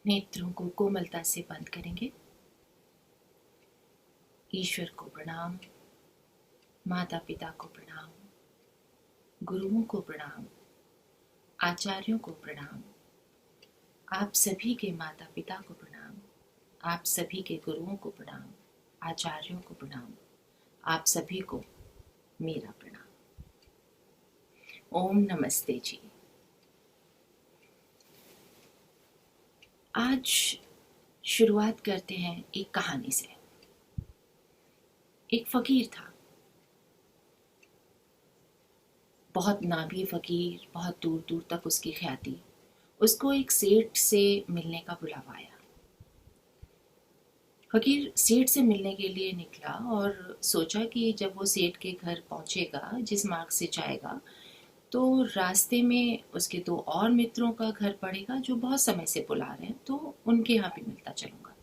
नेत्रों को कोमलता से बंद करेंगे। ईश्वर को प्रणाम, माता पिता को प्रणाम, गुरुओं को प्रणाम, आचार्यों को प्रणाम, आप सभी के माता पिता को प्रणाम, आप सभी के गुरुओं को प्रणाम, आचार्यों को प्रणाम, आप सभी को मेरा प्रणाम। ओम नमस्ते जी। आज शुरुआत करते हैं एक कहानी से। एक फकीर था, बहुत नामी फकीर, बहुत दूर दूर तक उसकी ख्याति। उसको एक सेठ से मिलने का बुलावा आया। फकीर सेठ से मिलने के लिए निकला और सोचा कि जब वो सेठ के घर पहुंचेगा, जिस मार्ग से जाएगा, तो रास्ते में उसके दो और मित्रों का घर पड़ेगा जो बहुत समय से बुला रहे हैं, तो उनके यहाँ भी मिलता चलूंगा।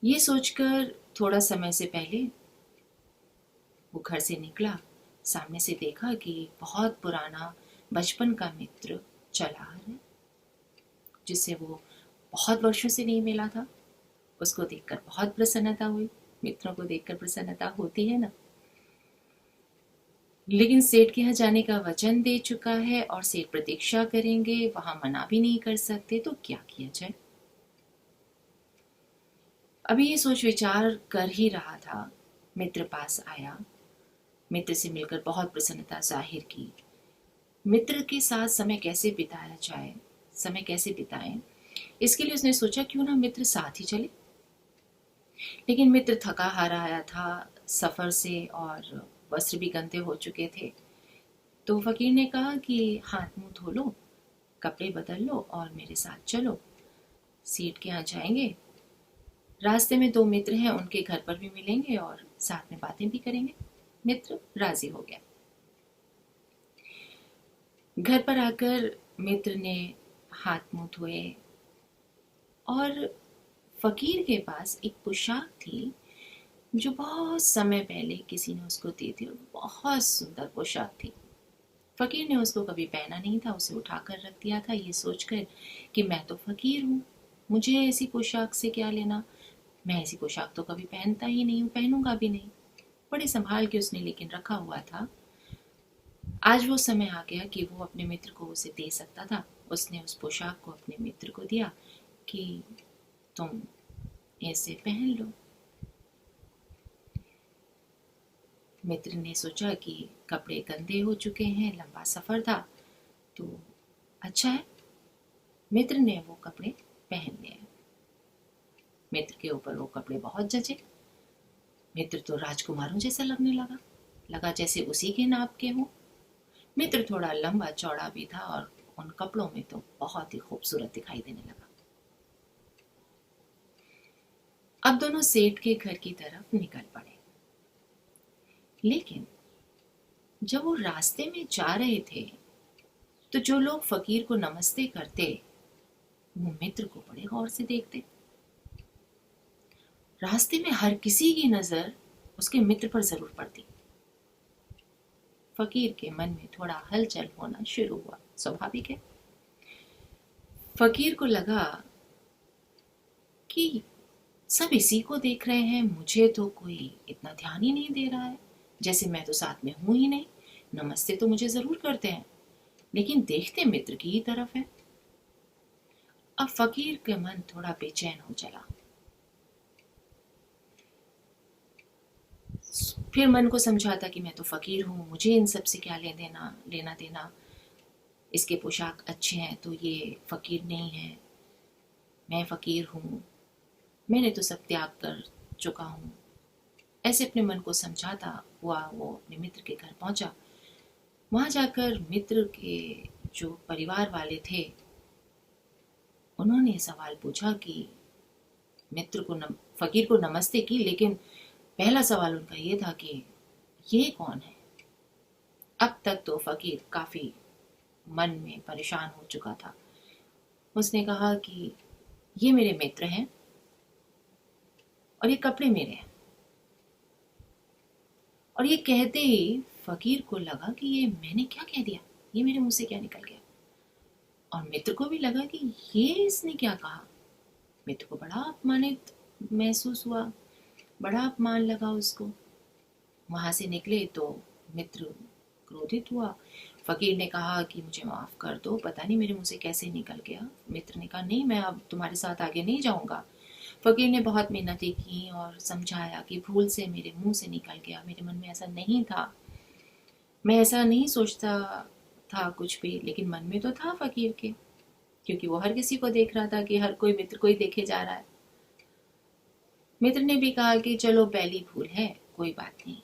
ये सोचकर थोड़ा समय से पहले वो घर से निकला। सामने से देखा कि बहुत पुराना बचपन का मित्र चला है, जिससे वो बहुत वर्षों से नहीं मिला था। उसको देखकर बहुत प्रसन्नता हुई। मित्रों को देखकर प्रसन्नता होती है ना। लेकिन सेठ के यहाँ जाने का वचन दे चुका है और सेठ प्रतीक्षा करेंगे, वहां मना भी नहीं कर सकते, तो क्या किया जाए। अभी ये सोच विचार कर ही रहा था, मित्र पास आया। मित्र से मिलकर बहुत प्रसन्नता जाहिर की। मित्र के साथ समय कैसे बिताया जाए, समय कैसे बिताएं, इसके लिए उसने सोचा क्यों ना मित्र साथ ही चले। लेकिन मित्र थका हारा आया था सफर से और वस्त्र भी गंदे हो चुके थे। तो फकीर ने कहा कि हाथ मुंह धो लो, कपड़े बदल लो और मेरे साथ चलो। सेठ के यहाँ जाएंगे, रास्ते में दो मित्र हैं, उनके घर पर भी मिलेंगे और साथ में बातें भी करेंगे। मित्र राजी हो गया। घर पर आकर मित्र ने हाथ मुंह धोए और फकीर के पास एक पोशाक थी जो बहुत समय पहले किसी ने उसको दी थी और बहुत सुंदर पोशाक थी। फकीर ने उसको कभी पहना नहीं था, उसे उठाकर रख दिया था, ये सोचकर कि मैं तो फकीर हूँ, मुझे ऐसी पोशाक से क्या लेना, मैं ऐसी पोशाक तो कभी पहनता ही नहीं हूँ, पहनूंगा भी नहीं। बड़े संभाल के उसने लेकिन रखा हुआ था। आज वो समय आ गया कि वो अपने मित्र को उसे दे सकता था। उसने उस पोशाक को अपने मित्र को दिया कि तुम ऐसे पहन लो। मित्र ने सोचा कि कपड़े गंदे हो चुके हैं, लंबा सफर था, तो अच्छा है। मित्र ने वो कपड़े पहन लिए। मित्र के ऊपर वो कपड़े बहुत जचे। मित्र तो राजकुमारों जैसा लगने लगा, लगा जैसे उसी के नाप के हो। मित्र थोड़ा लंबा चौड़ा भी था और उन कपड़ों में तो बहुत ही खूबसूरत दिखाई देने लगा। अब दोनों सेठ के घर की तरफ निकल पड़े। लेकिन जब वो रास्ते में जा रहे थे, तो जो लोग फकीर को नमस्ते करते, वो मित्र को बड़े गौर से देखते। रास्ते में हर किसी की नजर उसके मित्र पर जरूर पड़ती। फकीर के मन में थोड़ा हलचल होना शुरू हुआ, स्वाभाविक है। फकीर को लगा कि सब इसी को देख रहे हैं, मुझे तो कोई इतना ध्यान ही नहीं दे रहा है, जैसे मैं तो साथ में हूं ही नहीं। नमस्ते तो मुझे जरूर करते हैं, लेकिन देखते मित्र की ही तरफ है। अब फकीर का मन थोड़ा बेचैन हो चला। फिर मन को समझाता कि मैं तो फकीर हूं, मुझे इन सब से क्या लेना देना। इसके पोशाक अच्छे हैं तो ये फकीर नहीं है, मैं फकीर हूं, मैंने तो सब त्याग कर चुका हूं। ऐसे अपने मन को समझाता हुआ वो अपने मित्र के घर पहुंचा। वहां जाकर मित्र के जो परिवार वाले थे, उन्होंने सवाल पूछा कि मित्र को फकीर को नमस्ते की, लेकिन पहला सवाल उनका ये था कि ये कौन है। अब तक तो फकीर काफी मन में परेशान हो चुका था। उसने कहा कि ये मेरे मित्र हैं और ये कपड़े मेरे हैं। और ये कहते ही फकीर को लगा कि ये मैंने क्या कह दिया, ये मेरे मुंह से क्या निकल गया। और मित्र को भी लगा कि ये इसने क्या कहा। मित्र को बड़ा अपमानित महसूस हुआ, बड़ा अपमान लगा उसको। वहां से निकले तो मित्र क्रोधित हुआ। फकीर ने कहा कि मुझे माफ कर दो, पता नहीं मेरे मुंह से कैसे निकल गया। मित्र ने कहा नहीं, मैं अब तुम्हारे साथ आगे नहीं जाऊंगा। फकीर ने बहुत मिन्नतें की और समझाया कि भूल से मेरे मुंह से निकल गया, मेरे मन में ऐसा नहीं था, मैं ऐसा नहीं सोचता था कुछ भी, लेकिन मन में तो था फकीर के, क्योंकि वो हर किसी को देख रहा था कि हर कोई मित्र को ही देखे जा रहा है। मित्र ने भी कहा कि चलो पहली भूल है, कोई बात नहीं,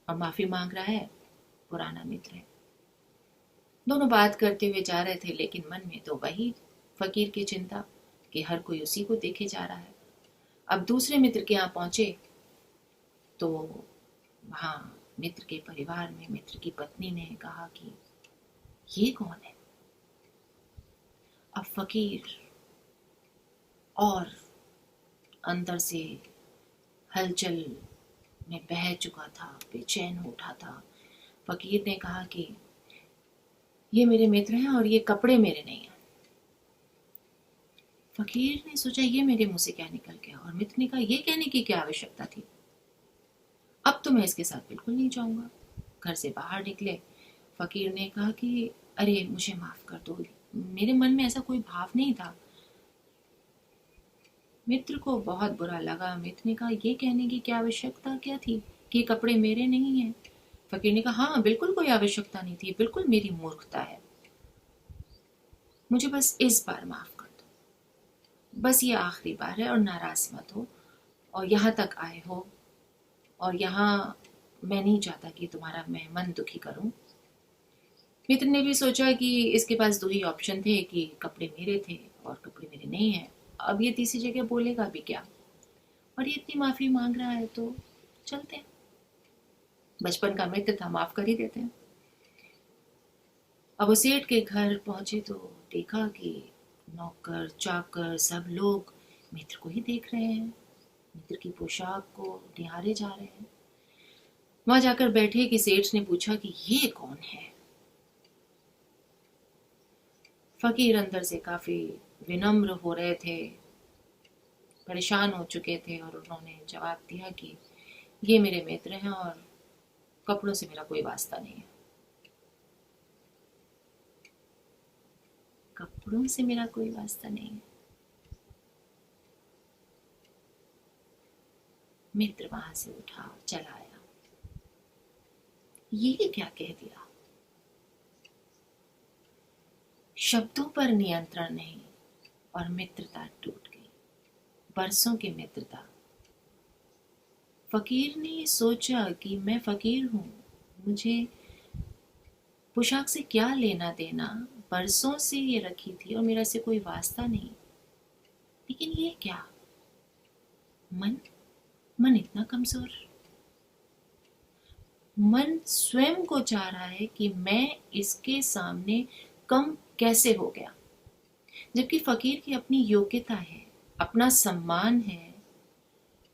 और माफी मांग रहा है, पुराना मित्र है। दोनों बात करते हुए जा रहे थे, लेकिन मन में तो वही फकीर की चिंता कि हर कोई उसी को देखे जा रहा है। अब दूसरे मित्र के यहाँ पहुंचे तो वहां मित्र के परिवार में मित्र की पत्नी ने कहा कि ये कौन है। अब फकीर और अंदर से हलचल में बह चुका था, बेचैन हो उठा था। फकीर ने कहा कि ये मेरे मित्र हैं और ये कपड़े मेरे नहीं हैं। फकीर ने सोचा ये मेरे मुंह से क्या निकल गया, और मित्र ने कहा ये कहने की क्या आवश्यकता थी, अब तो मैं इसके साथ बिल्कुल नहीं जाऊंगा। घर से बाहर निकले, फकीर ने कहा कि अरे मुझे माफ कर दो, मेरे मन में ऐसा कोई भाव नहीं था। मित्र को बहुत बुरा लगा। मित्र ने कहा ये कहने की क्या आवश्यकता क्या थी कि ये कपड़े मेरे नहीं हैं। फकीर ने कहा हाँ, बिल्कुल कोई आवश्यकता नहीं थी, बिल्कुल मेरी मूर्खता है, मुझे बस इस बार माफ कर दो, बस ये आखिरी बार है, और नाराज मत हो, और यहाँ तक आए हो, और यहाँ मैं नहीं चाहता कि तुम्हारा मैं मन दुखी करूं। मित्र ने भी सोचा कि इसके पास दो ही ऑप्शन थे कि कपड़े मेरे थे और कपड़े मेरे नहीं हैं, अब ये तीसरी जगह बोलेगा भी क्या, और ये इतनी माफी मांग रहा है तो चलते हैं, बचपन का मित्र था, माफ कर ही देते हैं। अब वो सेठ के घर पहुंचे तो देखा कि नौकर चाकर सब लोग मित्र को ही देख रहे हैं, मित्र की पोशाक को निहारे जा रहे हैं। वहां जाकर बैठे कि सेठ ने पूछा कि ये कौन है। फकीर अंदर से काफी विनम्र हो रहे थे, परेशान हो चुके थे, और उन्होंने जवाब दिया कि ये मेरे मित्र हैं और कपड़ों से मेरा कोई वास्ता नहीं है। कपड़ों से मेरा कोई वास्ता नहीं है। मित्र वहां से उठा चला आया। ये क्या कह दिया, शब्दों पर नियंत्रण नहीं, और मित्रता टूट गई, बरसों की मित्रता। फकीर ने सोचा कि मैं फकीर हूं, मुझे पोशाक से क्या लेना देना, बरसों से ये रखी थी और मेरा से कोई वास्ता नहीं। लेकिन ये क्या, मन मन इतना कमजोर, मन स्वयं को चाह रहा है कि मैं इसके सामने कम कैसे हो गया, जबकि फकीर की अपनी योग्यता है, अपना सम्मान है,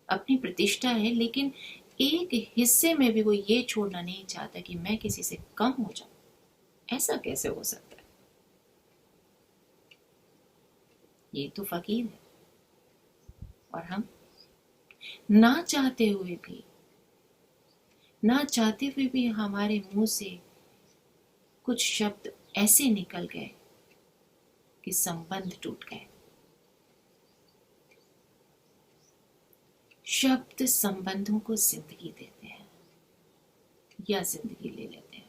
अपनी प्रतिष्ठा है, लेकिन एक हिस्से में भी वो ये छोड़ना नहीं चाहता कि मैं किसी से कम हो जाऊं। ऐसा कैसे हो सकता है, ये तो फकीर है, और हम ना चाहते हुए भी, ना चाहते हुए भी हमारे मुंह से कुछ शब्द ऐसे निकल गए कि संबंध टूट गए। शब्द संबंधों को जिंदगी देते हैं या जिंदगी ले लेते हैं।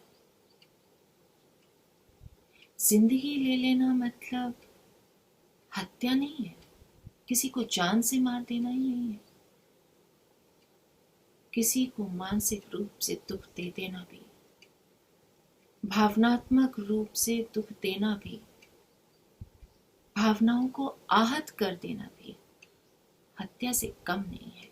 जिंदगी ले लेना मतलब हत्या नहीं है, किसी को जान से मार देना ही नहीं है, किसी को मानसिक रूप से दुख दे देना भी, भावनात्मक रूप से दुख देना भी, भावनाओं को आहत कर देना भी हत्या से कम नहीं है।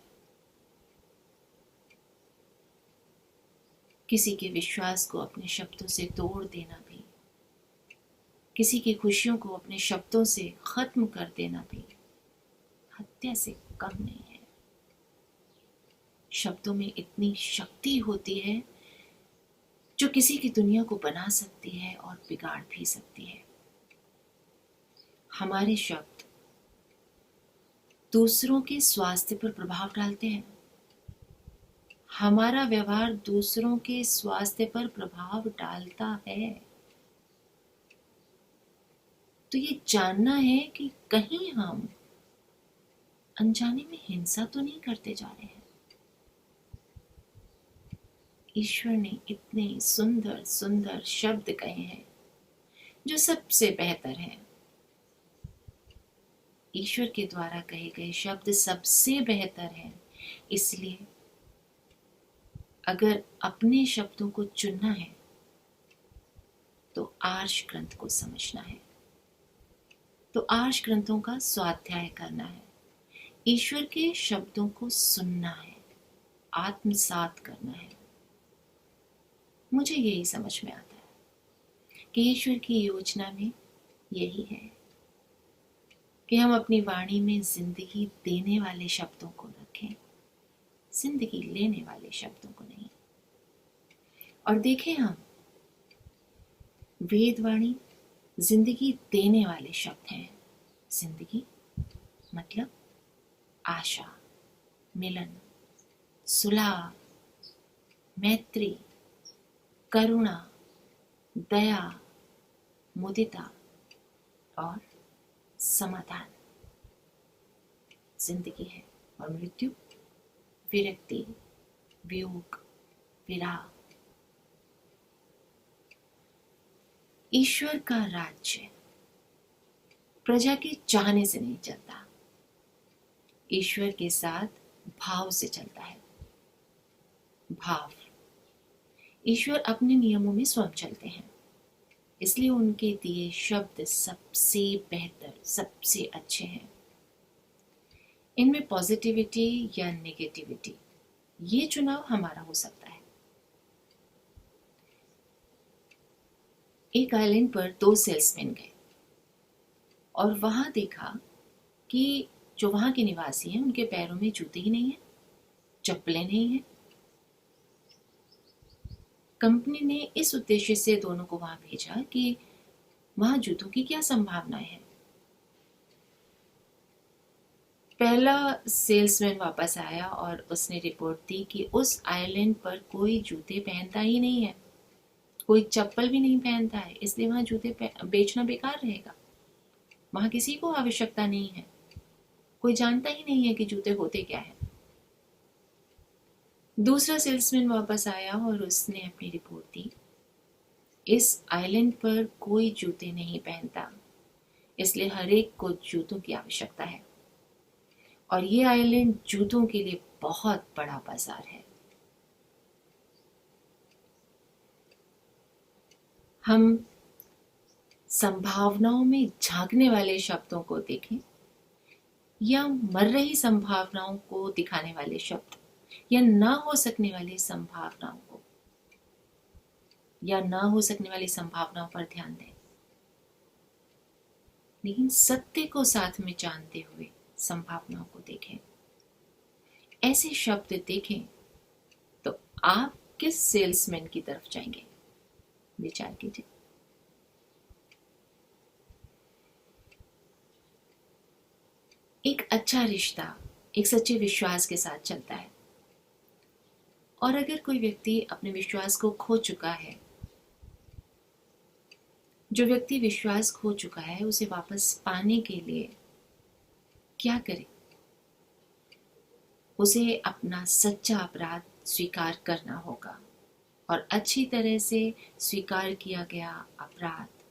किसी के विश्वास को अपने शब्दों से तोड़ देना भी, किसी की खुशियों को अपने शब्दों से खत्म कर देना भी हत्या से कम नहीं है। शब्दों में इतनी शक्ति होती है जो किसी की दुनिया को बना सकती है और बिगाड़ भी सकती है। हमारे शब्द दूसरों के स्वास्थ्य पर प्रभाव डालते हैं। हमारा व्यवहार दूसरों के स्वास्थ्य पर प्रभाव डालता है। तो ये जानना है कि कहीं हम अनजाने में हिंसा तो नहीं करते जा रहे हैं। ईश्वर ने इतने सुंदर सुंदर शब्द कहे हैं जो सबसे बेहतर हैं। ईश्वर के द्वारा कहे गए शब्द सबसे बेहतर हैं। इसलिए अगर अपने शब्दों को चुनना है तो आर्ष ग्रंथ को समझना है, तो आर्ष ग्रंथों का स्वाध्याय करना है, ईश्वर के शब्दों को सुनना है, आत्मसात करना है। मुझे यही समझ में आता है कि ईश्वर की योजना में यही है कि हम अपनी वाणी में जिंदगी देने वाले शब्दों को रखें, जिंदगी लेने वाले शब्दों को नहीं। और देखें, हम वेदवाणी जिंदगी देने वाले शब्द हैं। जिंदगी मतलब आशा, मिलन, सुलह, मैत्री, करुणा, दया, मुदिता और समाधान जिंदगी है। और मृत्यु विरक्ति, वियोग, विराग। ईश्वर का राज्य प्रजा के चाहने से नहीं चलता, ईश्वर के साथ भाव से चलता है। भाव, ईश्वर अपने नियमों में स्वयं चलते हैं, इसलिए उनके दिए शब्द सबसे बेहतर, सबसे अच्छे हैं। इनमें पॉजिटिविटी या नेगेटिविटी, ये चुनाव हमारा हो सकता है। एक आइलैंड पर 2 सेल्समैन गए और वहां देखा कि जो वहां के निवासी हैं उनके पैरों में जूते ही नहीं है, चप्पलें नहीं है। कंपनी ने इस उद्देश्य से दोनों को वहां भेजा कि वहां जूतों की क्या संभावनाएं हैं। पहला सेल्समैन वापस आया और उसने रिपोर्ट दी कि उस आइलैंड पर कोई जूते पहनता ही नहीं है, कोई चप्पल भी नहीं पहनता है, इसलिए वहां जूते बेचना बेकार रहेगा। वहां किसी को आवश्यकता नहीं है, कोई जानता ही नहीं है कि जूते होते क्या है। दूसरा सेल्समैन वापस आया और उसने अपनी रिपोर्ट दी, इस आइलैंड पर कोई जूते नहीं पहनता, इसलिए हर एक को जूतों की आवश्यकता है और ये आइलैंड जूतों के लिए बहुत बड़ा बाजार है। हम संभावनाओं में झांकने वाले शब्दों को देखें या मर रही संभावनाओं को दिखाने वाले शब्द, या ना हो सकने वाली संभावनाओं को, या ना हो सकने वाली संभावनाओं पर ध्यान दें, लेकिन सत्य को साथ में जानते हुए संभावनाओं को देखें। ऐसे शब्द देखें तो आप किस सेल्समैन की तरफ जाएंगे? विचार कीजिए। एक अच्छा रिश्ता एक सच्चे विश्वास के साथ चलता है, और अगर कोई व्यक्ति अपने विश्वास को खो चुका है, जो व्यक्ति विश्वास खो चुका है, उसे वापस पाने के लिए क्या करे? उसे अपना सच्चा अपराध स्वीकार करना होगा, और अच्छी तरह से स्वीकार किया गया अपराध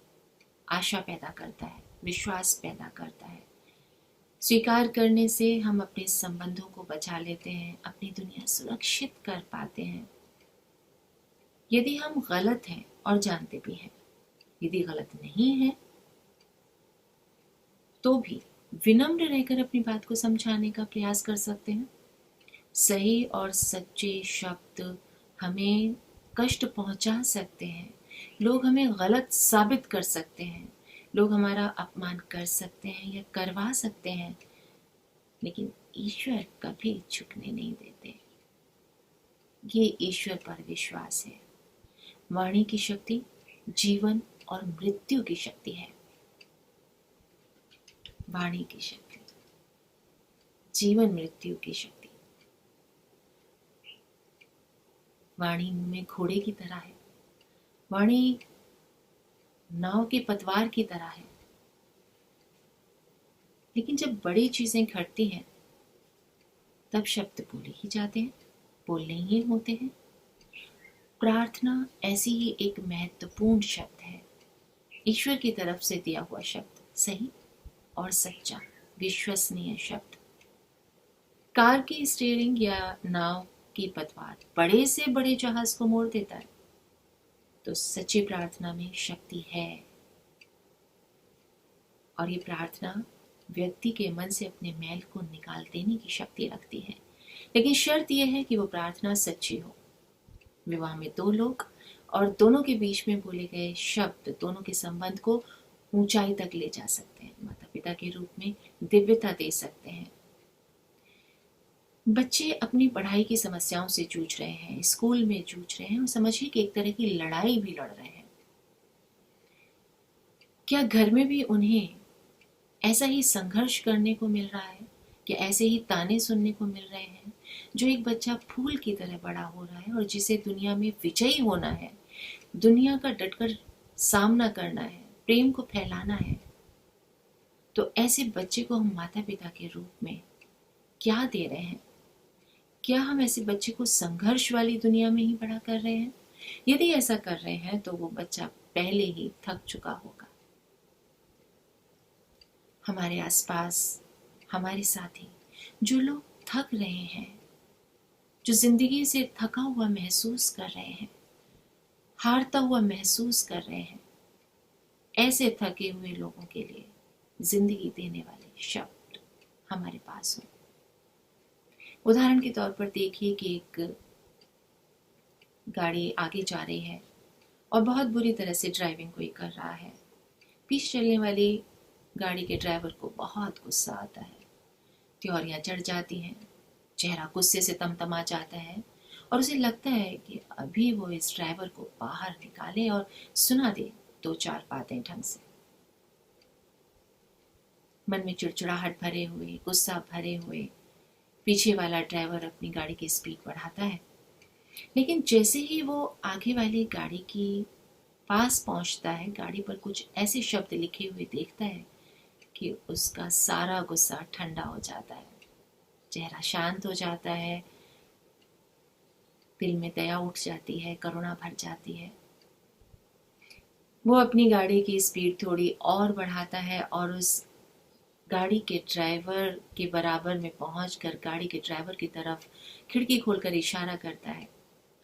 आशा पैदा करता है, विश्वास पैदा करता है। स्वीकार करने से हम अपने संबंधों को बचा लेते हैं, अपनी दुनिया सुरक्षित कर पाते हैं। यदि हम गलत हैं और जानते भी हैं, यदि गलत नहीं है तो भी विनम्र रहकर अपनी बात को समझाने का प्रयास कर सकते हैं। सही और सच्चे शब्द हमें कष्ट पहुंचा सकते हैं, लोग हमें गलत साबित कर सकते हैं, लोग हमारा अपमान कर सकते हैं या करवा सकते हैं, लेकिन ईश्वर कभी झुकने नहीं देते। ये ईश्वर पर विश्वास है। वाणी की शक्ति जीवन और मृत्यु की शक्ति है। वाणी की शक्ति, जीवन मृत्यु की शक्ति। वाणी मुंह में घोड़े की तरह है, वाणी नाव के पतवार की तरह है। लेकिन जब बड़ी चीजें घटती हैं तब शब्द बोले ही जाते हैं, बोलने ही होते हैं। प्रार्थना ऐसी ही एक महत्वपूर्ण शब्द है, ईश्वर की तरफ से दिया हुआ शब्द, सही और सच्चा, विश्वसनीय शब्द। कार की स्टीयरिंग या नाव की पतवार बड़े से बड़े जहाज को मोड़ देता है, तो सच्ची प्रार्थना में शक्ति है। और ये प्रार्थना व्यक्ति के मन से अपने मैल को निकाल देने की शक्ति रखती है। लेकिन शर्त यह है कि वो प्रार्थना सच्ची हो। विवाह में दो लोग और दोनों के बीच में बोले गए शब्द दोनों के संबंध को ऊंचाई तक ले जा सकते हैं, माता पिता के रूप में दिव्यता दे सकते हैं। बच्चे अपनी पढ़ाई की समस्याओं से जूझ रहे हैं, स्कूल में जूझ रहे हैं और समझिए कि एक तरह की लड़ाई भी लड़ रहे हैं। क्या घर में भी उन्हें ऐसा ही संघर्ष करने को मिल रहा है? क्या ऐसे ही ताने सुनने को मिल रहे हैं? जो एक बच्चा फूल की तरह बड़ा हो रहा है और जिसे दुनिया में विजयी होना है, दुनिया का डटकर सामना करना है, प्रेम को फैलाना है, तो ऐसे बच्चे को हम माता पिता के रूप में क्या दे रहे हैं? क्या हम ऐसे बच्चे को संघर्ष वाली दुनिया में ही बड़ा कर रहे हैं? यदि ऐसा कर रहे हैं तो वो बच्चा पहले ही थक चुका होगा। हमारे आसपास हमारे साथी जो लोग थक रहे हैं, जो जिंदगी से थका हुआ महसूस कर रहे हैं, हारता हुआ महसूस कर रहे हैं, ऐसे थके हुए लोगों के लिए जिंदगी देने वाले शब्द हमारे पास हो। उदाहरण के तौर पर देखिए कि एक गाड़ी आगे जा रही है और बहुत बुरी तरह से ड्राइविंग कोई कर रहा है। पीछे चलने वाली गाड़ी के ड्राइवर को बहुत गुस्सा आता है, त्योरियां चढ़ जाती हैं, चेहरा गुस्से से तमतमा जाता है और उसे लगता है कि अभी वो इस ड्राइवर को बाहर निकाले और सुना दे दो चार बातें ढंग से। मन में चिड़चिड़ाहट भरे हुए, गुस्सा भरे हुए पीछे वाला ड्राइवर अपनी गाड़ी की स्पीड बढ़ाता है। लेकिन जैसे ही वो आगे वाली गाड़ी की पास पहुंचता है, गाड़ी पर कुछ ऐसे शब्द लिखे हुए देखता है कि उसका सारा गुस्सा ठंडा हो जाता है, चेहरा शांत हो जाता है, दिल में दया उठ जाती है, करुणा भर जाती है। वो अपनी गाड़ी की स्पीड थोड़ी और बढ़ाता है और उस गाड़ी के ड्राइवर के बराबर में पहुंचकर गाड़ी के ड्राइवर की तरफ खिड़की खोलकर इशारा करता है,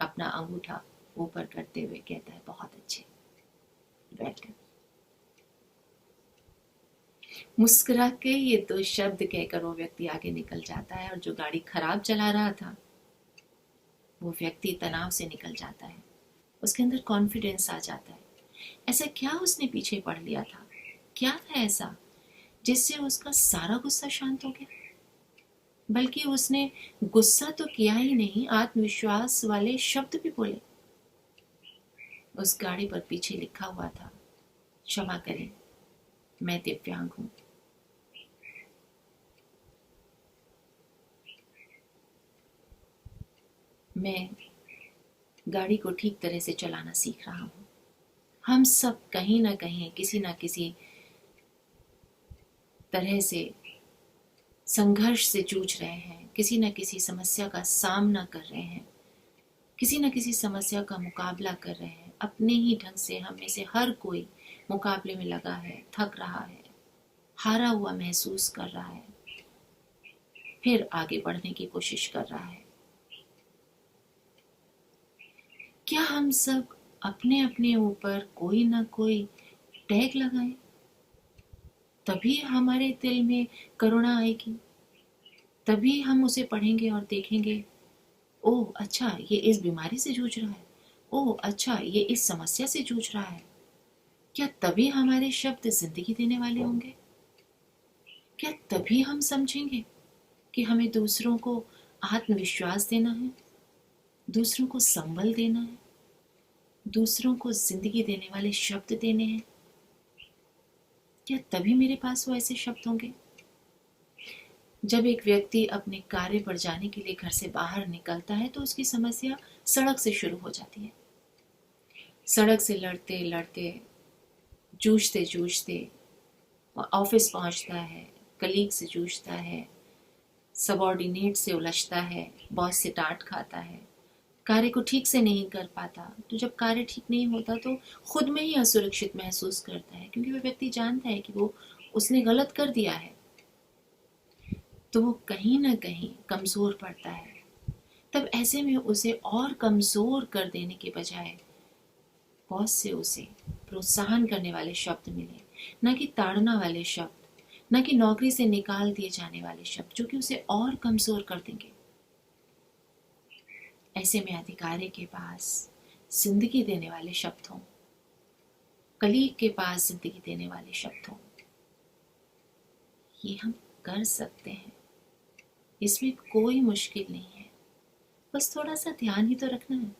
अपना अंगूठा ऊपर करते हुए कहता है, बहुत अच्छे, वेलकम। मुस्कुरा के ये दो शब्द कहकर वो व्यक्ति आगे निकल जाता है और जो गाड़ी खराब चला रहा था वो व्यक्ति तनाव से निकल जाता है, उसके अंदर कॉन्फिडेंस आ जाता है। ऐसा क्या उसने पीछे पढ़ लिया था? क्या था ऐसा जिससे उसका सारा गुस्सा शांत हो गया? बल्कि उसने गुस्सा तो किया ही नहीं, आत्मविश्वास वाले शब्द भी बोले। उस गाड़ी पर पीछे लिखा हुआ था, क्षमा करें, मैं दिव्यांग हूं। मैं गाड़ी को ठीक तरह से चलाना सीख रहा हूं। हम सब कहीं ना कहीं किसी ना किसी तरह से संघर्ष से जूझ रहे हैं, किसी न किसी समस्या का सामना कर रहे हैं, किसी न किसी समस्या का मुकाबला कर रहे हैं। अपने ही ढंग से हम में से हर कोई मुकाबले में लगा है, थक रहा है, हारा हुआ महसूस कर रहा है, फिर आगे बढ़ने की कोशिश कर रहा है। क्या हम सब अपने अपने ऊपर कोई ना कोई टैग लगाएं? तभी हमारे दिल में करुणा आएगी, तभी हम उसे पढ़ेंगे और देखेंगे, ओह अच्छा ये इस बीमारी से जूझ रहा है, ओह अच्छा ये इस समस्या से जूझ रहा है। क्या तभी हमारे शब्द जिंदगी देने वाले होंगे? क्या तभी हम समझेंगे कि हमें दूसरों को आत्मविश्वास देना है, दूसरों को संबल देना है, दूसरों को जिंदगी देने वाले शब्द देने हैं? क्या तभी मेरे पास वो ऐसे शब्द होंगे? जब एक व्यक्ति अपने कार्य पर जाने के लिए घर से बाहर निकलता है तो उसकी समस्या सड़क से शुरू हो जाती है। सड़क से लड़ते लड़ते, जूझते जूझते ऑफिस पहुंचता है, कलीग से जूझता है, सबॉर्डिनेट से उलझता है, बॉस से डांट खाता है, कार्य को ठीक से नहीं कर पाता। तो जब कार्य ठीक नहीं होता तो खुद में ही असुरक्षित महसूस करता है, क्योंकि वह व्यक्ति जानता है कि वो उसने गलत कर दिया है। तो वो कहीं ना कहीं कमज़ोर पड़ता है। तब ऐसे में उसे और कमज़ोर कर देने के बजाय बॉस से उसे प्रोत्साहन करने वाले शब्द मिले, ना कि ताड़ना वाले शब्द, ना कि नौकरी से निकाल दिए जाने वाले शब्द जो कि उसे और कमज़ोर कर देंगे। ऐसे में अधिकारी के पास जिंदगी देने वाले शब्द हों, कलीग के पास जिंदगी देने वाले शब्द हों, ये हम कर सकते हैं। इसमें कोई मुश्किल नहीं है। बस थोड़ा सा ध्यान ही तो रखना है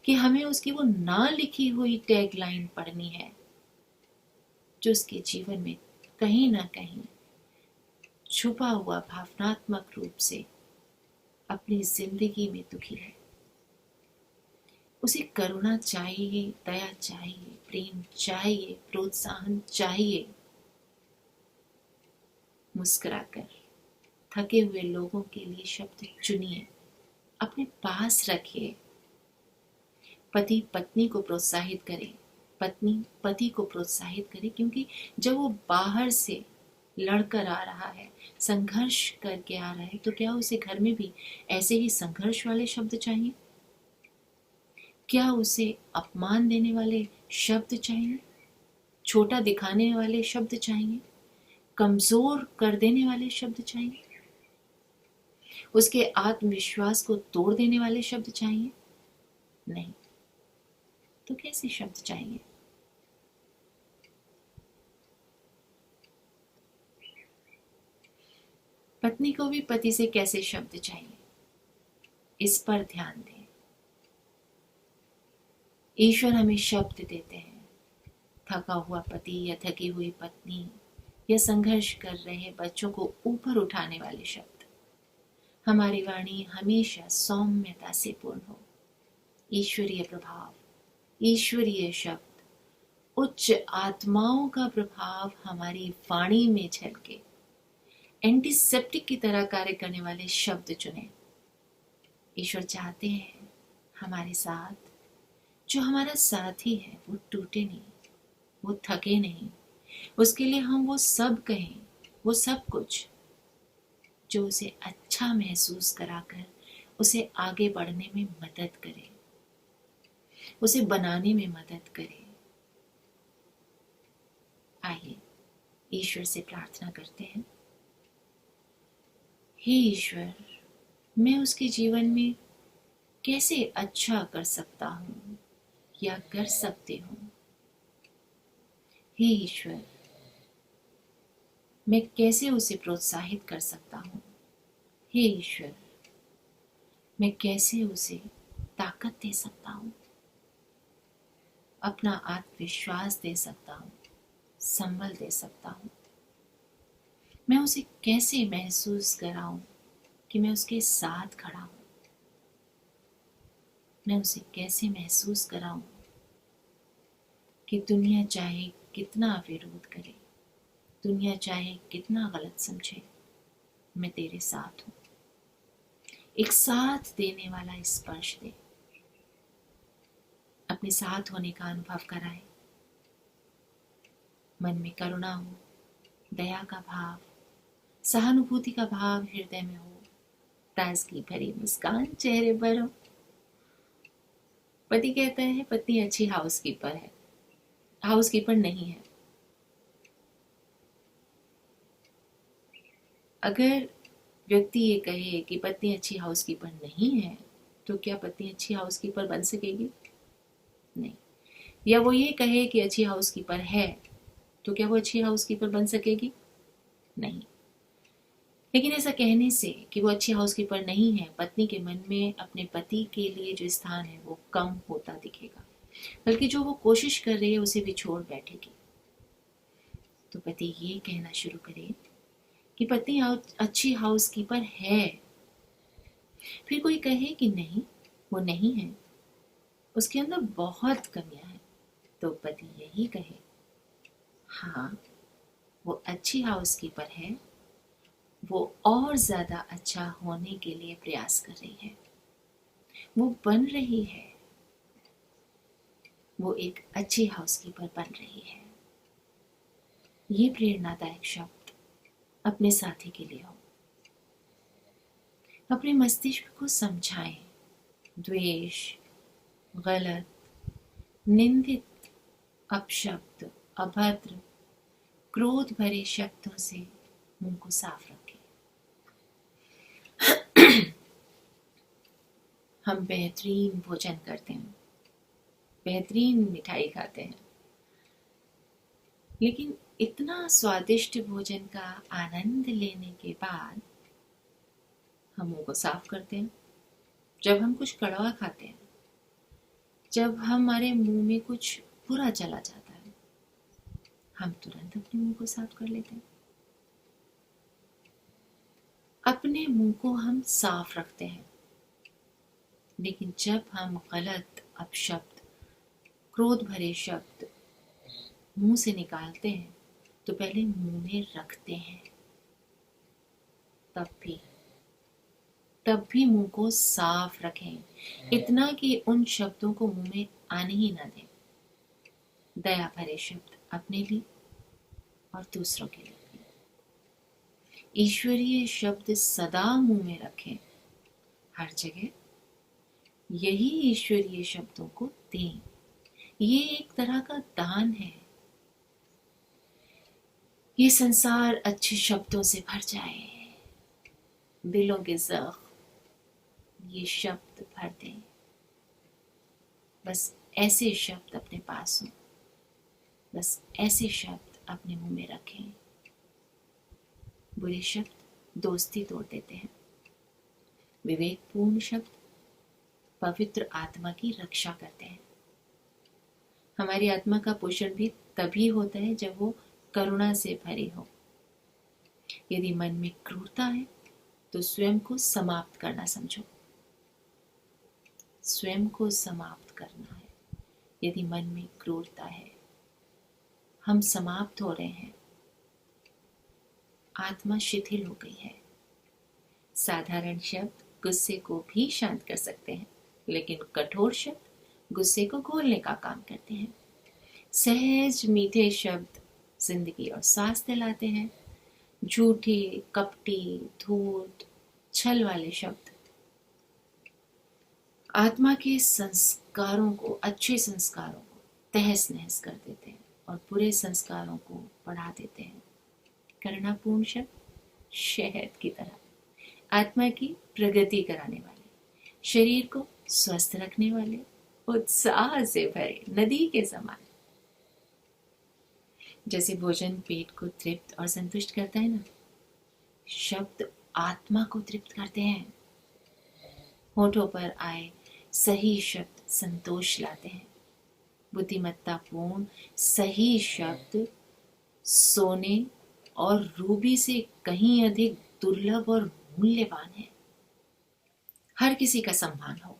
कि हमें उसकी वो ना लिखी हुई टैग लाइन पढ़नी है जो उसके जीवन में कहीं ना कहीं छुपा हुआ भावनात्मक रूप से अपनी जिंदगी में दुखी है। उसे करुणा चाहिए, दया चाहिए, प्रेम चाहिए, प्रोत्साहन चाहिए। मुस्कुराकर थके हुए लोगों के लिए शब्द चुनिए, अपने पास रखिए। पति पत्नी को प्रोत्साहित करे, पत्नी पति को प्रोत्साहित करे, क्योंकि जब वो बाहर से लड़कर आ रहा है, संघर्ष करके आ रहा है, तो क्या उसे घर में भी ऐसे ही संघर्ष वाले शब्द चाहिए? क्या उसे अपमान देने वाले शब्द चाहिए? छोटा दिखाने वाले शब्द चाहिए? कमजोर कर देने वाले शब्द चाहिए? उसके आत्मविश्वास को तोड़ देने वाले शब्द चाहिए? नहीं। तो कैसे शब्द चाहिए? पत्नी को भी पति से कैसे शब्द चाहिए, इस पर ध्यान दें। ईश्वर हमें शब्द देते हैं। थका हुआ पति या थकी हुई पत्नी या संघर्ष कर रहे बच्चों को ऊपर उठाने वाले शब्द। हमारी वाणी हमेशा सौम्यता से पूर्ण हो। ईश्वरीय प्रभाव, ईश्वरीय शब्द, उच्च आत्माओं का प्रभाव हमारी वाणी में झलके। एंटीसेप्टिक की तरह कार्य करने वाले शब्द चुने। ईश्वर चाहते हैं हमारे साथ, जो हमारा साथी है वो टूटे नहीं, वो थके नहीं। उसके लिए हम वो सब कहें, वो सब कुछ जो उसे अच्छा महसूस कराकर उसे आगे बढ़ने में मदद करे, उसे बनाने में मदद करे। आइए ईश्वर से प्रार्थना करते हैं। हे ईश्वर, मैं उसके जीवन में कैसे अच्छा कर सकता हूँ या कर सकती हूँ? हे ईश्वर, मैं कैसे उसे प्रोत्साहित कर सकता हूँ? हे ईश्वर, मैं कैसे उसे ताकत दे सकता हूँ, अपना आत्मविश्वास दे सकता हूँ, संबल दे सकता हूँ? मैं उसे कैसे महसूस कराऊं कि मैं उसके साथ खड़ा हूँ? मैं उसे कैसे महसूस कराऊं कि दुनिया चाहे कितना विरोध करे, दुनिया चाहे कितना गलत समझे, मैं तेरे साथ हूँ। एक साथ देने वाला स्पर्श दे, अपने साथ होने का अनुभव कराए। मन में करुणा हो, दया का भाव, सहानुभूति का भाव हृदय में हो, ताजगी भरी मुस्कान चेहरे पर हो। पति कहता है पत्नी अच्छी हाउसकीपर है, हाउसकीपर नहीं है। अगर व्यक्ति ये कहे कि पत्नी अच्छी हाउसकीपर नहीं है, तो क्या पत्नी अच्छी हाउसकीपर बन सकेगी? नहीं। या वो ये कहे कि अच्छी हाउसकीपर है, तो क्या वो अच्छी हाउसकीपर बन सकेगी? नहीं। लेकिन ऐसा कहने से कि वो अच्छी हाउसकीपर नहीं है, पत्नी के मन में अपने पति के लिए जो स्थान है वो कम होता दिखेगा, बल्कि जो वो कोशिश कर रही है उसे भी छोड़ बैठेगी। तो पति ये कहना शुरू करे कि पत्नी अच्छी हाउसकीपर है। फिर कोई कहे कि नहीं, वो नहीं है, उसके अंदर बहुत कमियां हैं। तो पति यही कहे, हाँ वो अच्छी हाउसकीपर है, वो और ज्यादा अच्छा होने के लिए प्रयास कर रही है, वो बन रही है, वो एक अच्छी हाउसकीपर बन रही है। ये प्रेरणादायक शब्द अपने साथी के लिए हो। अपने मस्तिष्क को समझाएं, द्वेष, गलत, निंदित, अपशब्द, अभद्र, क्रोध भरे शब्दों से मुंह को साफ रखें। हम बेहतरीन भोजन करते हैं, बेहतरीन मिठाई खाते हैं, लेकिन इतना स्वादिष्ट भोजन का आनंद लेने के बाद हम मुंह को साफ करते हैं। जब हम कुछ कड़वा खाते हैं, जब हमारे मुंह में कुछ बुरा चला जाता है, हम तुरंत अपने मुंह को साफ कर लेते हैं। अपने मुंह को हम साफ रखते हैं, लेकिन जब हम गलत अपशब्द, क्रोध भरे शब्द मुंह से निकालते हैं तो पहले मुंह में रखते हैं, तब भी मुंह को साफ रखें, इतना कि उन शब्दों को मुंह में आने ही ना दें। दया भरे शब्द अपने लिए और दूसरों के लिए भी। ईश्वरीय शब्द सदा मुंह में रखें, हर जगह यही ईश्वरीय शब्दों को दें। ये एक तरह का दान है। ये संसार अच्छे शब्दों से भर जाए, दिलों के जख्म ये शब्द भर दें। बस ऐसे शब्द अपने पास हों, बस ऐसे शब्द अपने मुंह में रखें। बुरे शब्द दोस्ती तोड़ देते हैं, विवेकपूर्ण शब्द पवित्र आत्मा की रक्षा करते हैं। हमारी आत्मा का पोषण भी तभी होता है जब वो करुणा से भरी हो। यदि मन में क्रूरता है तो स्वयं को समाप्त करना समझो। स्वयं को समाप्त करना है। यदि मन में क्रूरता है, हम समाप्त हो रहे हैं, आत्मा शिथिल हो गई है। साधारण शब्द गुस्से को भी शांत कर सकते हैं, लेकिन कठोर शब्द गुस्से को घोलने का काम करते हैं। सहज मीठे शब्द जिंदगी और सांस दिलाते हैं। झूठे, कपटी, धूर्त, छल वाले शब्द आत्मा के संस्कारों को, अच्छे संस्कारों को तहस नहस कर देते हैं और बुरे संस्कारों को बढ़ा देते हैं। करुणापूर्ण शब्द शहद की तरह आत्मा की प्रगति कराने वाले, शरीर को स्वस्थ रखने वाले, उत्साह से भरे नदी के समान। जैसे भोजन पेट को तृप्त और संतुष्ट करता है ना, शब्द आत्मा को तृप्त करते हैं। होठों पर आए सही शब्द संतोष लाते हैं। बुद्धिमत्तापूर्ण सही शब्द सोने और रूबी से कहीं अधिक दुर्लभ और मूल्यवान है। हर किसी का सम्मान हो,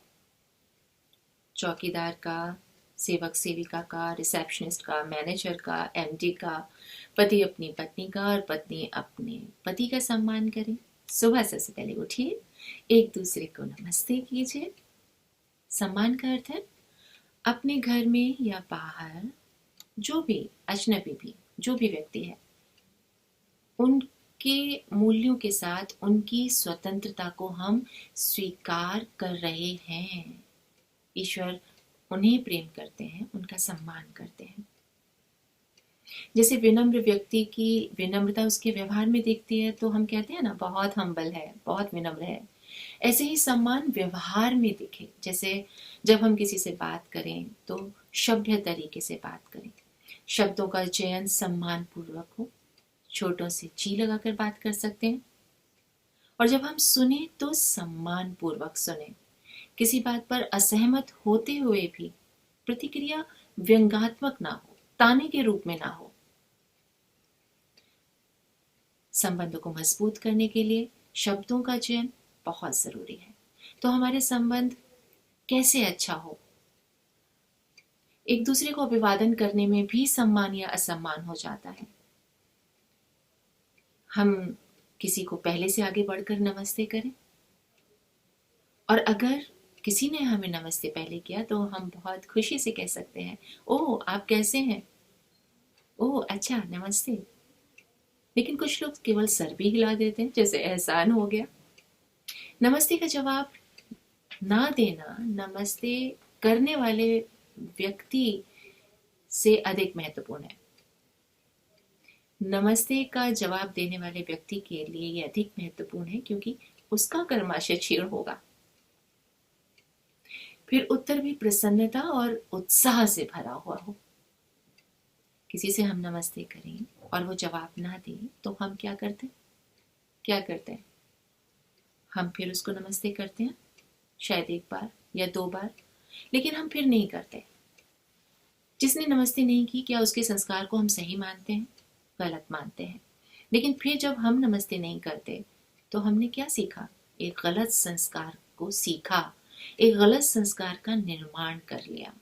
चौकीदार का, सेवक सेविका का, रिसेप्शनिस्ट का, मैनेजर का, एमडी का, पति अपनी पत्नी का और पत्नी अपने पति का सम्मान करें। सुबह से पहले उठिए, एक दूसरे को नमस्ते कीजिए। सम्मान का अर्थ है अपने घर में या बाहर जो भी अजनबी भी जो भी व्यक्ति है, उनके मूल्यों के साथ उनकी स्वतंत्रता को हम स्वीकार कर रहे हैं। ईश्वर उन्हें प्रेम करते हैं, उनका सम्मान करते हैं। जैसे विनम्र व्यक्ति की विनम्रता उसके व्यवहार में दिखती है तो हम कहते हैं ना, बहुत हम्बल है, बहुत विनम्र है। ऐसे ही सम्मान व्यवहार में दिखे। जैसे जब हम किसी से बात करें तो सभ्य तरीके से बात करें, शब्दों का चयन सम्मान पूर्वक हो, छोटों से जी लगाकर बात कर सकते हैं। और जब हम सुने तो सम्मान पूर्वक सुने। किसी बात पर असहमत होते हुए भी प्रतिक्रिया व्यंग्यात्मक ना हो, ताने के रूप में ना हो। संबंधों को मजबूत करने के लिए शब्दों का चयन बहुत ज़रूरी है। तो हमारे संबंध कैसे अच्छा हो, एक दूसरे को अभिवादन करने में भी सम्मान या असम्मान हो जाता है। हम किसी को पहले से आगे बढ़कर नमस्ते करें, और अगर किसी ने हमें नमस्ते पहले किया तो हम बहुत खुशी से कह सकते हैं, ओह आप कैसे हैं, ओह अच्छा नमस्ते। लेकिन कुछ लोग केवल सर भी हिला देते हैं जैसे एहसान हो गया। नमस्ते का जवाब ना देना नमस्ते करने वाले व्यक्ति से अधिक महत्वपूर्ण है। नमस्ते का जवाब देने वाले व्यक्ति के लिए यह अधिक महत्वपूर्ण है क्योंकि उसका कर्माशय क्षीण होगा। फिर उत्तर भी प्रसन्नता और उत्साह से भरा हुआ हो। किसी से हम नमस्ते करें और वो जवाब ना दे तो हम क्या करते हैं? हम फिर उसको नमस्ते करते हैं, शायद एक बार या 2 बार, लेकिन हम फिर नहीं करते। जिसने नमस्ते नहीं की, क्या उसके संस्कार को हम सही मानते हैं? गलत मानते हैं। लेकिन फिर जब हम नमस्ते नहीं करते तो हमने क्या सीखा? एक गलत संस्कार को सीखा, एक गलत संस्कार का निर्माण कर लिया।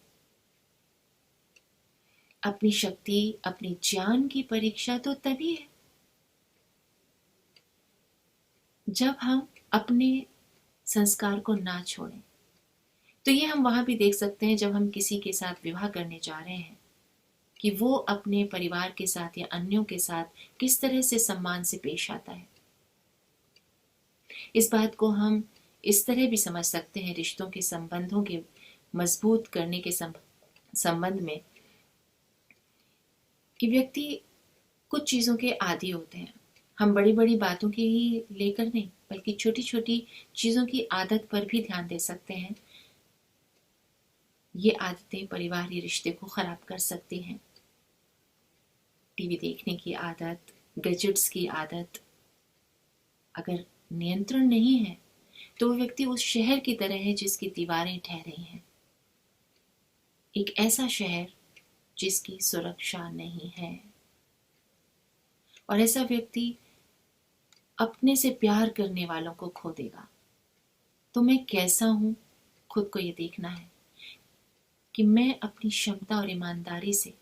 अपनी शक्ति, अपनी ज्ञान की परीक्षा तो तभी है जब हम अपने संस्कार को ना छोड़ें। तो ये हम वहां भी देख सकते हैं जब हम किसी के साथ विवाह करने जा रहे हैं कि वो अपने परिवार के साथ या अन्यों के साथ किस तरह से सम्मान से पेश आता है। इस बात को हम इस तरह भी समझ सकते हैं रिश्तों के संबंधों के मजबूत करने के संबंध में कि व्यक्ति कुछ चीज़ों के आदी होते हैं। हम बड़ी बड़ी बातों की ही लेकर नहीं, बल्कि छोटी छोटी चीज़ों की आदत पर भी ध्यान दे सकते हैं। ये आदतें परिवार या रिश्ते को खराब कर सकती हैं। टीवी देखने की आदत, गैजेट्स की आदत, अगर नियंत्रण नहीं है तो वो व्यक्ति उस शहर की तरह है जिसकी दीवारें ढह रही हैं। एक ऐसा शहर जिसकी सुरक्षा नहीं है, और ऐसा व्यक्ति अपने से प्यार करने वालों को खो देगा। तो मैं कैसा हूं, खुद को ये देखना है कि मैं अपनी क्षमता और ईमानदारी से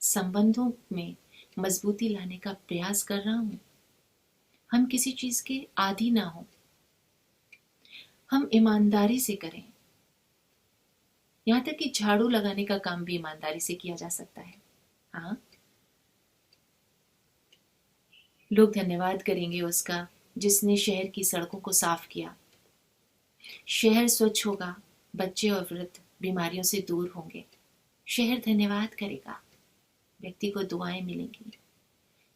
संबंधों में मजबूती लाने का प्रयास कर रहा हूं। हम किसी चीज के आदी ना हो, हम ईमानदारी से करें। यहां तक कि झाड़ू लगाने का काम भी ईमानदारी से किया जा सकता है। हाँ, लोग धन्यवाद करेंगे उसका जिसने शहर की सड़कों को साफ किया। शहर स्वच्छ होगा, बच्चे और वृद्ध बीमारियों से दूर होंगे। शहर धन्यवाद करेगा, व्यक्ति को दुआएं मिलेंगी,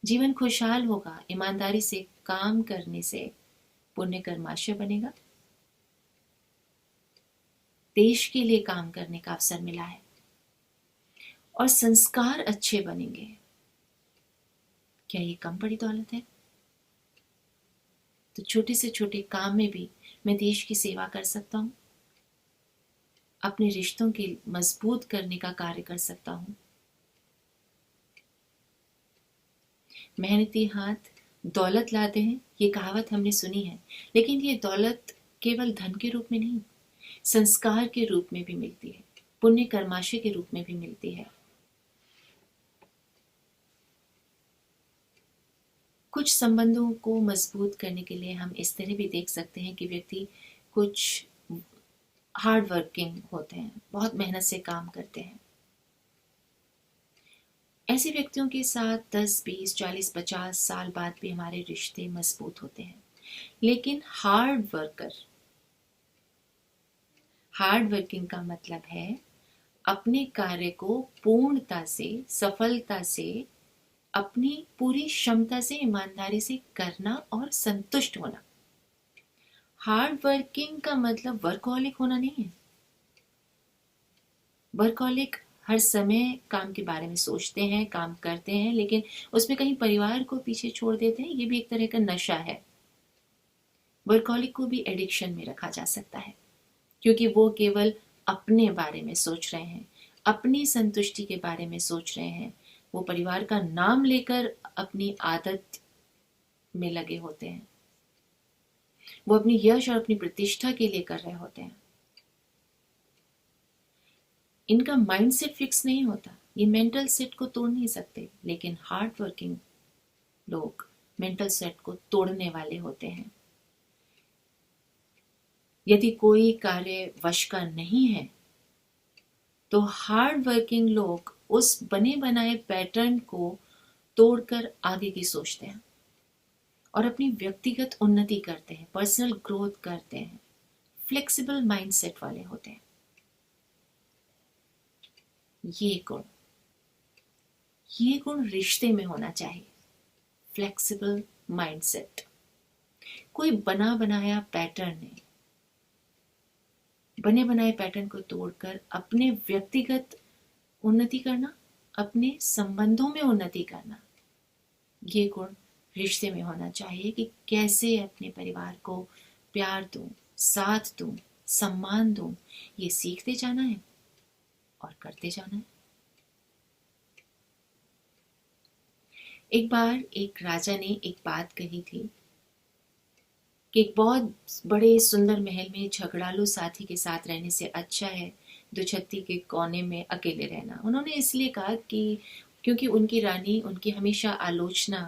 जीवन खुशहाल होगा। ईमानदारी से काम करने से पुण्य कर्माशय बनेगा, देश के लिए काम करने का अवसर मिला है, और संस्कार अच्छे बनेंगे। क्या ये कम बड़ी दौलत है? तो छोटे से छोटे काम में भी मैं देश की सेवा कर सकता हूँ, अपने रिश्तों के मजबूत करने का कार्य कर सकता हूँ। मेहनती हाथ दौलत लाते हैं, ये कहावत हमने सुनी है, लेकिन ये दौलत केवल धन के रूप में नहीं, संस्कार के रूप में भी मिलती है, पुण्य कर्माशय के रूप में भी मिलती है। कुछ संबंधों को मजबूत करने के लिए हम इस तरह भी देख सकते हैं कि व्यक्ति कुछ हार्ड वर्किंग होते हैं, बहुत मेहनत से काम करते हैं। ऐसे व्यक्तियों के साथ 10, 20, 40, 50 साल बाद भी हमारे रिश्ते मजबूत होते हैं। लेकिन हार्ड वर्किंग का मतलब है अपने कार्य को पूर्णता से, सफलता से, अपनी पूरी क्षमता से, ईमानदारी से करना और संतुष्ट होना। हार्ड वर्किंग का मतलब वर्कहॉलिक होना नहीं है। वर्कहॉलिक हर समय काम के बारे में सोचते हैं, काम करते हैं, लेकिन उसमें कहीं परिवार को पीछे छोड़ देते हैं। ये भी एक तरह का नशा है। वर्कहॉलिक को भी एडिक्शन में रखा जा सकता है, क्योंकि वो केवल अपने बारे में सोच रहे हैं, अपनी संतुष्टि के बारे में सोच रहे हैं। वो परिवार का नाम लेकर अपनी आदत में लगे होते हैं, वो अपनी यश और अपनी प्रतिष्ठा के लिए कर रहे होते हैं। इनका माइंडसेट फिक्स नहीं होता, ये मेंटल सेट को तोड़ नहीं सकते, लेकिन हार्ड वर्किंग लोग मेंटल सेट को तोड़ने वाले होते हैं। यदि कोई कार्य वश का नहीं है तो हार्ड वर्किंग लोग उस बने बनाए पैटर्न को तोड़कर आगे की सोचते हैं और अपनी व्यक्तिगत उन्नति करते हैं, पर्सनल ग्रोथ करते हैं, फ्लेक्सिबल माइंडसेट वाले होते हैं। ये गुण रिश्ते में होना चाहिए। Flexible mindset. कोई बना बनाया पैटर्न नहीं, बने बनाए पैटर्न को तोड़कर अपने व्यक्तिगत उन्नति करना, अपने संबंधों में उन्नति करना, ये गुण रिश्ते में होना चाहिए कि कैसे अपने परिवार को प्यार दूं, साथ दूं, सम्मान दूं। ये सीखते जाना है और करते जाना है। एक बार एक राजा ने एक बात कही थी कि एक बहुत बड़े सुंदर महल में झगड़ालू साथी के साथ रहने से अच्छा है दुछत्ती के कोने में अकेले रहना। उन्होंने इसलिए कहा कि क्योंकि उनकी रानी उनकी हमेशा आलोचना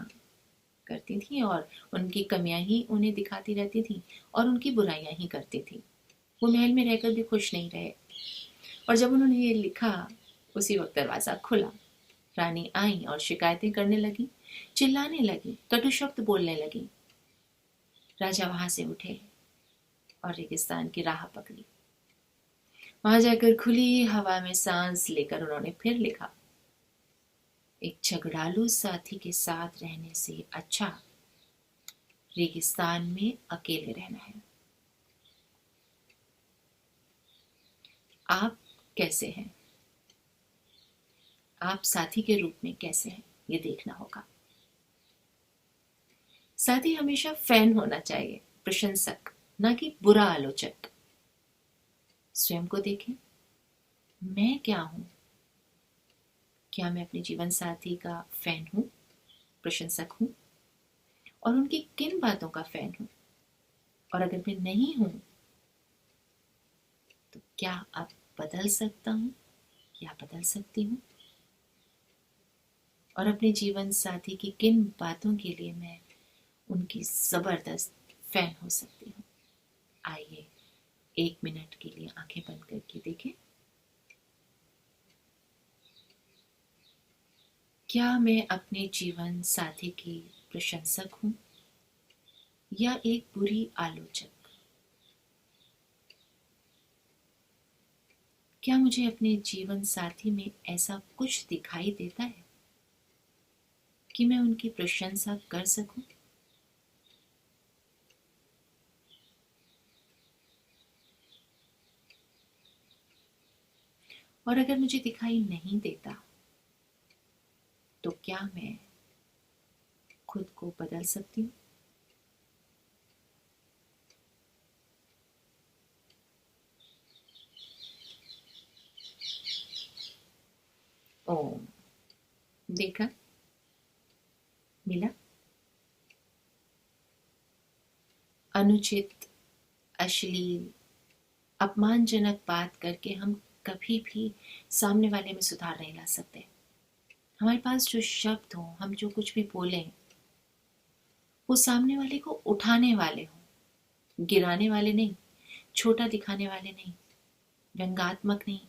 करती थी और उनकी कमियां ही उन्हें दिखाती रहती थी और उनकी बुराइयां ही करती थी। वो महल में रहकर भी खुश नहीं रहे। और जब उन्होंने ये लिखा, उसी वक्त दरवाजा खुला। रानी आई और शिकायतें करने लगी, चिल्लाने लगी, कटु शब्द बोलने लगी। राजा वहां से उठे और रेगिस्तान की राह पकड़ी। वहां जाकर खुली हवा में सांस लेकर उन्होंने फिर लिखा, एक झगड़ालू साथी के साथ रहने से अच्छा रेगिस्तान में अकेले रहना है। आप कैसे हैं? आप साथी के रूप में कैसे हैं, ये देखना होगा। साथी हमेशा फैन होना चाहिए, प्रशंसक, ना कि बुरा आलोचक। स्वयं को देखें, मैं क्या हूं? क्या मैं अपने जीवन साथी का फैन हूं, प्रशंसक हूं? और उनकी किन बातों का फैन हूं? और अगर मैं नहीं हूं तो क्या अब बदल सकता हूं या बदल सकती हूं? और अपने जीवन साथी की किन बातों के लिए मैं उनकी जबरदस्त फैन हो सकती हूँ? आइए 1 मिनट के लिए आंखें बंद करके देखें। क्या मैं अपने जीवन साथी की प्रशंसक हूं या एक बुरी आलोचक? क्या मुझे अपने जीवन साथी में ऐसा कुछ दिखाई देता है कि मैं उनकी प्रशंसा कर सकूं? और अगर मुझे दिखाई नहीं देता तो क्या मैं खुद को बदल सकती हूँ? ओम। देखा, मिला। अनुचित, अश्लील, अपमानजनक बात करके हम कभी भी सामने वाले में सुधार नहीं ला सकते। हमारे पास जो शब्द हो, हम जो कुछ भी बोलें, वो सामने वाले को उठाने वाले हो, गिराने वाले नहीं, छोटा दिखाने वाले नहीं, व्यंगात्मक नहीं,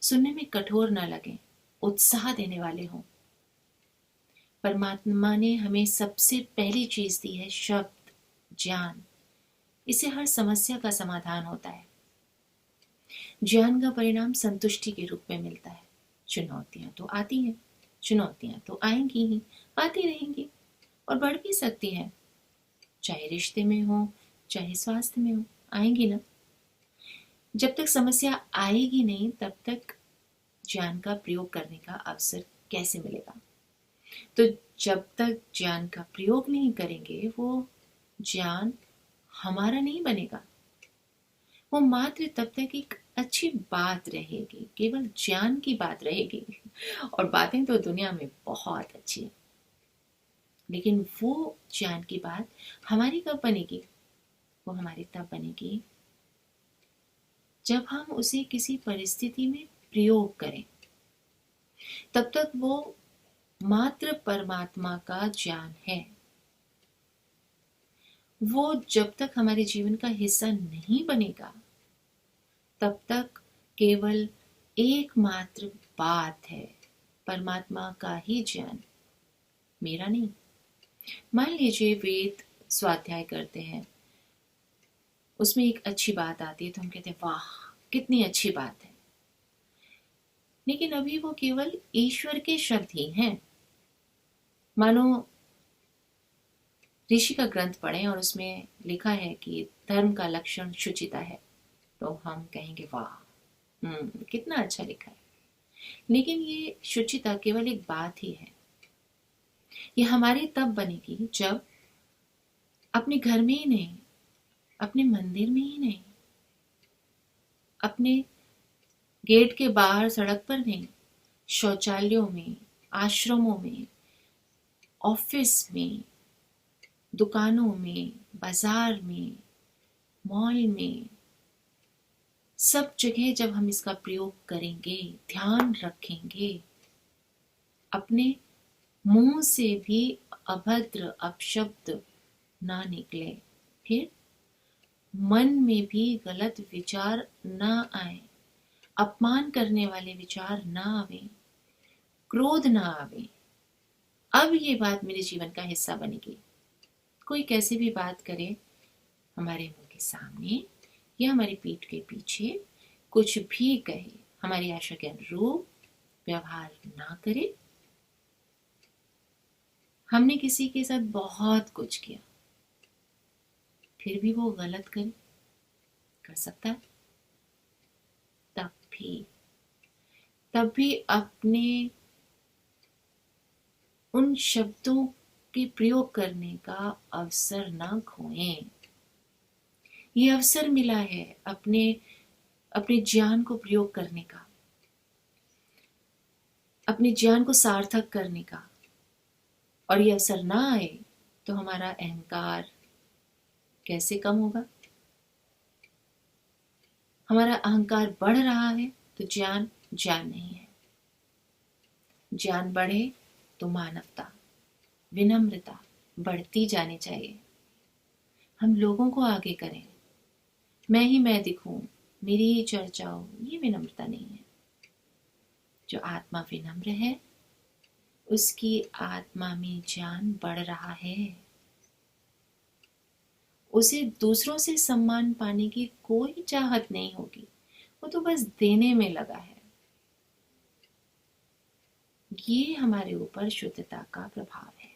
सुनने में कठोर ना लगे, उत्साह देने वाले हो। परमात्मा ने हमें सबसे पहली चीज दी है शब्द, ज्ञान। इससे हर समस्या का समाधान होता है। ज्ञान का परिणाम संतुष्टि के रूप में मिलता है। चुनौतियां तो आती हैं, चुनौतियां तो आएंगी ही, आती रहेंगी और बढ़ भी सकती हैं, चाहे रिश्ते में हो चाहे स्वास्थ्य में हो, आएंगी ना। जब तक समस्या आएगी नहीं तब तक ज्ञान का प्रयोग करने का अवसर कैसे मिलेगा? तो जब तक ज्ञान का प्रयोग नहीं करेंगे वो ज्ञान हमारा नहीं बनेगा। वो मात्र तब तक एक अच्छी बात रहेगी, केवल ज्ञान की बात रहेगी। और बातें तो दुनिया में बहुत अच्छी है, लेकिन वो ज्ञान की बात हमारी कब बनेगी? वो हमारी तब बनेगी जब हम उसे किसी परिस्थिति में प्रयोग करें। तब तक वो मात्र परमात्मा का ज्ञान है। वो जब तक हमारे जीवन का हिस्सा नहीं बनेगा तब तक केवल एकमात्र बात है, परमात्मा का ही ज्ञान, मेरा नहीं। मान लीजिए वेद स्वाध्याय करते हैं, उसमें एक अच्छी बात आती है तो हम कहते हैं वाह कितनी अच्छी बात है, लेकिन अभी वो केवल ईश्वर के शब्द ही हैं। मानो ऋषि का ग्रंथ पढ़ें और उसमें लिखा है कि धर्म का लक्षण शुचिता है, तो हम कहेंगे वाह कितना अच्छा लिखा है। लेकिन ये शुचिता केवल एक बात ही है। ये हमारी तब बनेगी जब अपने घर में ही नहीं, अपने मंदिर में ही नहीं, अपने गेट के बाहर सड़क पर नहीं, शौचालयों में, आश्रमों में, ऑफिस में, दुकानों में, बाजार में, मॉल में, सब जगह जब हम इसका प्रयोग करेंगे, ध्यान रखेंगे, अपने मुंह से भी अभद्र अपशब्द ना निकले, फिर मन में भी गलत विचार ना आए, अपमान करने वाले विचार ना आवे, क्रोध ना आवे, अब ये बात मेरे जीवन का हिस्सा बनेगी। कोई कैसे भी बात करे हमारे मुंह के सामने या हमारी पीठ के पीछे, कुछ भी कहे, हमारी आशा के अनुरूप व्यवहार ना करे। हमने किसी के साथ बहुत कुछ किया, फिर भी वो गलत कर सकता है, तब भी अपने उन शब्दों के प्रयोग करने का अवसर ना खोएं। ये अवसर मिला है अपने ज्ञान को प्रयोग करने का, अपने ज्ञान को सार्थक करने का, और ये अवसर ना आए तो हमारा अहंकार कैसे कम होगा? हमारा अहंकार बढ़ रहा है तो ज्ञान नहीं है। ज्ञान बढ़े तो मानवता, विनम्रता बढ़ती जानी चाहिए। हम लोगों को आगे करें, मैं दिखूं, मेरी ही चर्चा हो, ये विनम्रता नहीं है। जो आत्मा विनम्र है उसकी आत्मा में ज्ञान बढ़ रहा है, उसे दूसरों से सम्मान पाने की कोई चाहत नहीं होगी, वो तो बस देने में लगा है। ये हमारे ऊपर शुद्धता का प्रभाव है।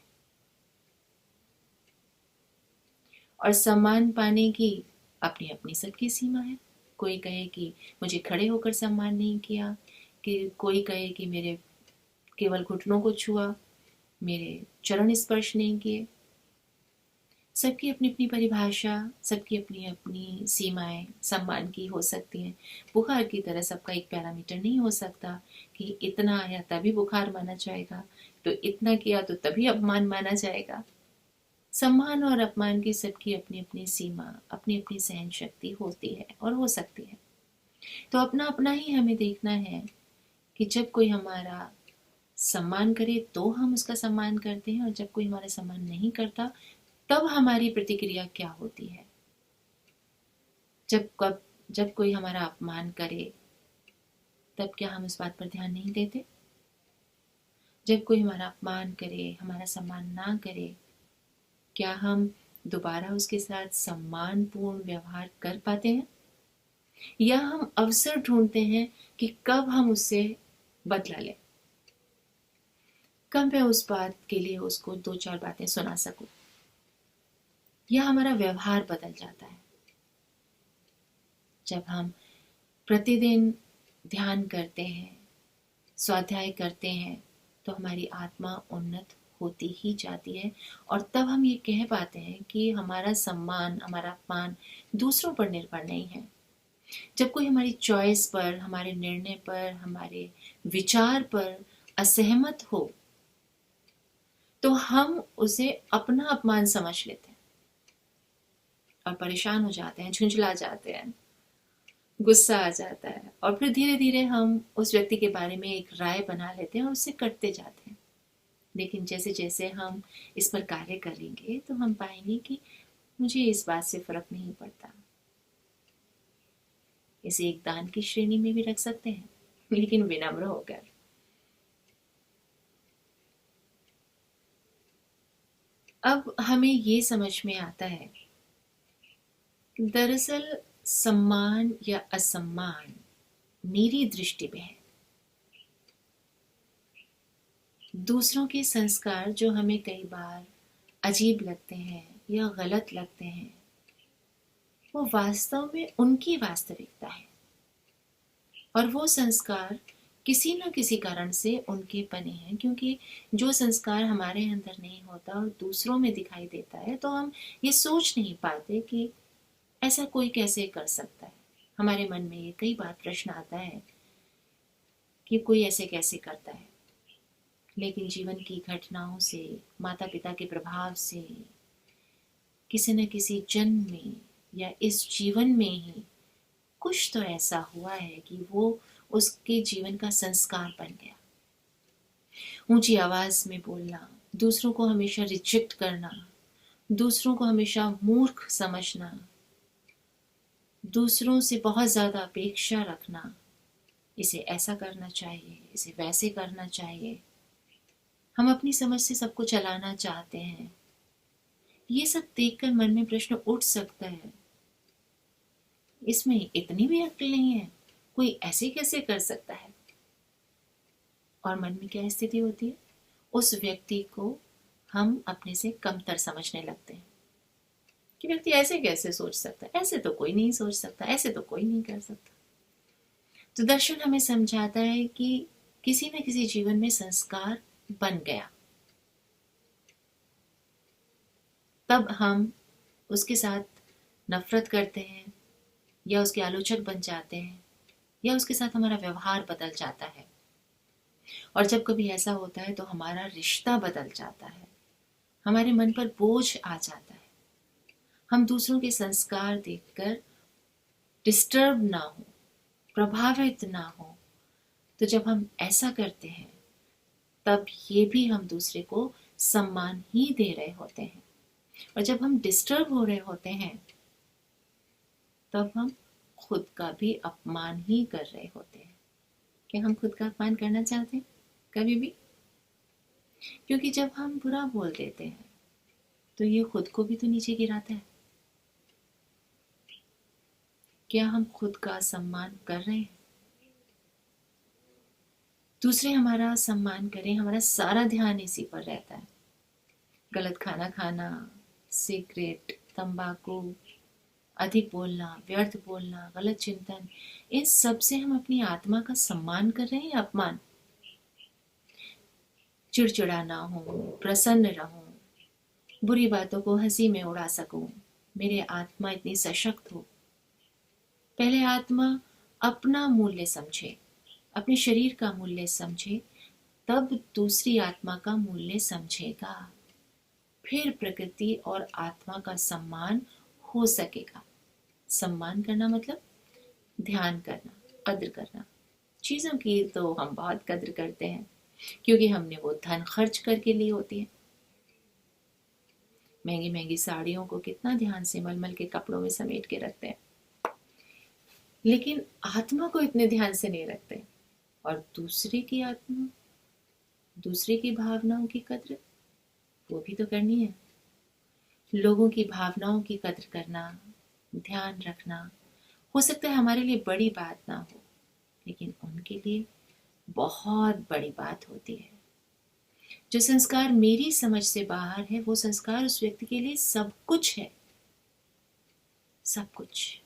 और सम्मान पाने की अपनी अपनी सबकी सीमा है। कोई कहे कि मुझे खड़े होकर सम्मान नहीं किया, कि कोई कहे कि मेरे केवल घुटनों को छुआ, मेरे चरण स्पर्श नहीं किए। सबकी अपनी अपनी परिभाषा, सबकी अपनी अपनी सीमाएं सम्मान की हो सकती हैं। बुखार की तरह सबका एक पैरामीटर नहीं हो सकता कि इतना आया तभी बुखार माना जाएगा, तो इतना किया तो तभी अपमान माना जाएगा। सम्मान और अपमान की सबकी अपनी अपनी सीमा, अपनी अपनी सहन शक्ति होती है और हो सकती है। तो अपना अपना ही हमें देखना है कि जब कोई हमारा सम्मान करे तो हम उसका सम्मान करते हैं, और जब कोई हमारा सम्मान नहीं करता तब हमारी प्रतिक्रिया क्या होती है। जब कोई हमारा अपमान करे तब क्या हम उस बात पर ध्यान नहीं देते? जब कोई हमारा अपमान करे, हमारा सम्मान ना करे, क्या हम दोबारा उसके साथ सम्मानपूर्ण व्यवहार कर पाते हैं? या हम अवसर ढूंढते हैं कि कब हम उससे बदला लें, कब मैं उस बात के लिए उसको 2-4 बातें सुना सकूं, या हमारा व्यवहार बदल जाता है। जब हम प्रतिदिन ध्यान करते हैं, स्वाध्याय करते हैं, तो हमारी आत्मा उन्नत होती ही जाती है, और तब हम ये कह पाते हैं कि हमारा सम्मान, हमारा अपमान दूसरों पर निर्भर नहीं है। जब कोई हमारी चॉइस पर, हमारे निर्णय पर, हमारे विचार पर असहमत हो, तो हम उसे अपना अपमान समझ लेते हैं और परेशान हो जाते हैं, झुंझला जाते हैं, गुस्सा आ जाता है, और फिर धीरे धीरे हम उस व्यक्ति के बारे में एक राय बना लेते हैं और उससे कटते जाते हैं। लेकिन जैसे जैसे हम इस पर कार्य करेंगे तो हम पाएंगे कि मुझे इस बात से फर्क नहीं पड़ता। इसे एक दान की श्रेणी में भी रख सकते हैं, लेकिन विनम्र होकर। अब हमें ये समझ में आता है कि दरअसल सम्मान या असम्मान मेरी दृष्टि में है। दूसरों के संस्कार जो हमें कई बार अजीब लगते हैं या गलत लगते हैं, वो वास्तव में उनकी वास्तविकता है, और वो संस्कार किसी न किसी कारण से उनके बने हैं। क्योंकि जो संस्कार हमारे अंदर नहीं होता और दूसरों में दिखाई देता है, तो हम ये सोच नहीं पाते कि ऐसा कोई कैसे कर सकता है। हमारे मन में ये कई बार प्रश्न आता है कि कोई ऐसे कैसे करता है। लेकिन जीवन की घटनाओं से, माता पिता के प्रभाव से, किसी न किसी जन्म में या इस जीवन में ही कुछ तो ऐसा हुआ है कि वो उसके जीवन का संस्कार बन गया। ऊंची आवाज में बोलना, दूसरों को हमेशा रिजेक्ट करना, दूसरों को हमेशा मूर्ख समझना, दूसरों से बहुत ज्यादा अपेक्षा रखना, इसे ऐसा करना चाहिए, इसे वैसे करना चाहिए, हम अपनी समझ से सबको चलाना चाहते हैं। ये सब देखकर मन में प्रश्न उठ सकता है, इसमें इतनी भी अक्ल नहीं है, कोई ऐसे कैसे कर सकता है। और मन में क्या स्थिति होती है, उस व्यक्ति को हम अपने से कमतर समझने लगते हैं कि व्यक्ति ऐसे कैसे सोच सकता है, ऐसे तो कोई नहीं सोच सकता, ऐसे तो कोई नहीं कर सकता। तो दर्शन हमें समझाता है कि किसी न किसी जीवन में संस्कार बन गया, तब हम उसके साथ नफरत करते हैं या उसके आलोचक बन जाते हैं या उसके साथ हमारा व्यवहार बदल जाता है। और जब कभी ऐसा होता है तो हमारा रिश्ता बदल जाता है, हमारे मन पर बोझ आ जाता है, हम दूसरों के संस्कार देखकर डिस्टर्ब ना हो, प्रभावित ना हो। तो जब हम ऐसा करते हैं तब ये भी हम दूसरे को सम्मान ही दे रहे होते हैं, और जब हम डिस्टर्ब हो रहे होते हैं तब हम खुद का भी अपमान ही कर रहे होते हैं। क्या हम खुद का अपमान करना चाहते हैं कभी भी? क्योंकि जब हम बुरा बोल देते हैं तो ये खुद को भी तो नीचे गिराता है। क्या हम खुद का सम्मान कर रहे हैं? दूसरे हमारा सम्मान करें, हमारा सारा ध्यान इसी पर रहता है। गलत खाना खाना, सिगरेट, तंबाकू, अधिक बोलना, व्यर्थ बोलना, गलत चिंतन, इन सब से हम अपनी आत्मा का सम्मान कर रहे हैं या अपमान? चिड़चिड़ा ना हो, प्रसन्न रहूं, बुरी बातों को हंसी में उड़ा सकूं, मेरे आत्मा इतनी सशक्त हो। पहले आत्मा अपना मूल्य समझे, अपने शरीर का मूल्य समझे, तब दूसरी आत्मा का मूल्य समझेगा। फिर प्रकृति और आत्मा का सम्मान हो सकेगा। सम्मान करना मतलब ध्यान करना, कद्र करना। चीज़ों की तो हम बहुत कद्र करते हैं क्योंकि हमने वो धन खर्च करके ली होती है। महंगी महंगी साड़ियों को कितना ध्यान से मलमल के कपड़ों में समेट के रखते हैं, लेकिन आत्मा को इतने ध्यान से नहीं रखते। और दूसरे की आत्मा, दूसरे की भावनाओं की कद्र वो भी तो करनी है। लोगों की भावनाओं की कद्र करना, ध्यान रखना, हो सकता है हमारे लिए बड़ी बात ना हो, लेकिन उनके लिए बहुत बड़ी बात होती है। जो संस्कार मेरी समझ से बाहर है, वो संस्कार उस व्यक्ति के लिए सब कुछ है, सब कुछ।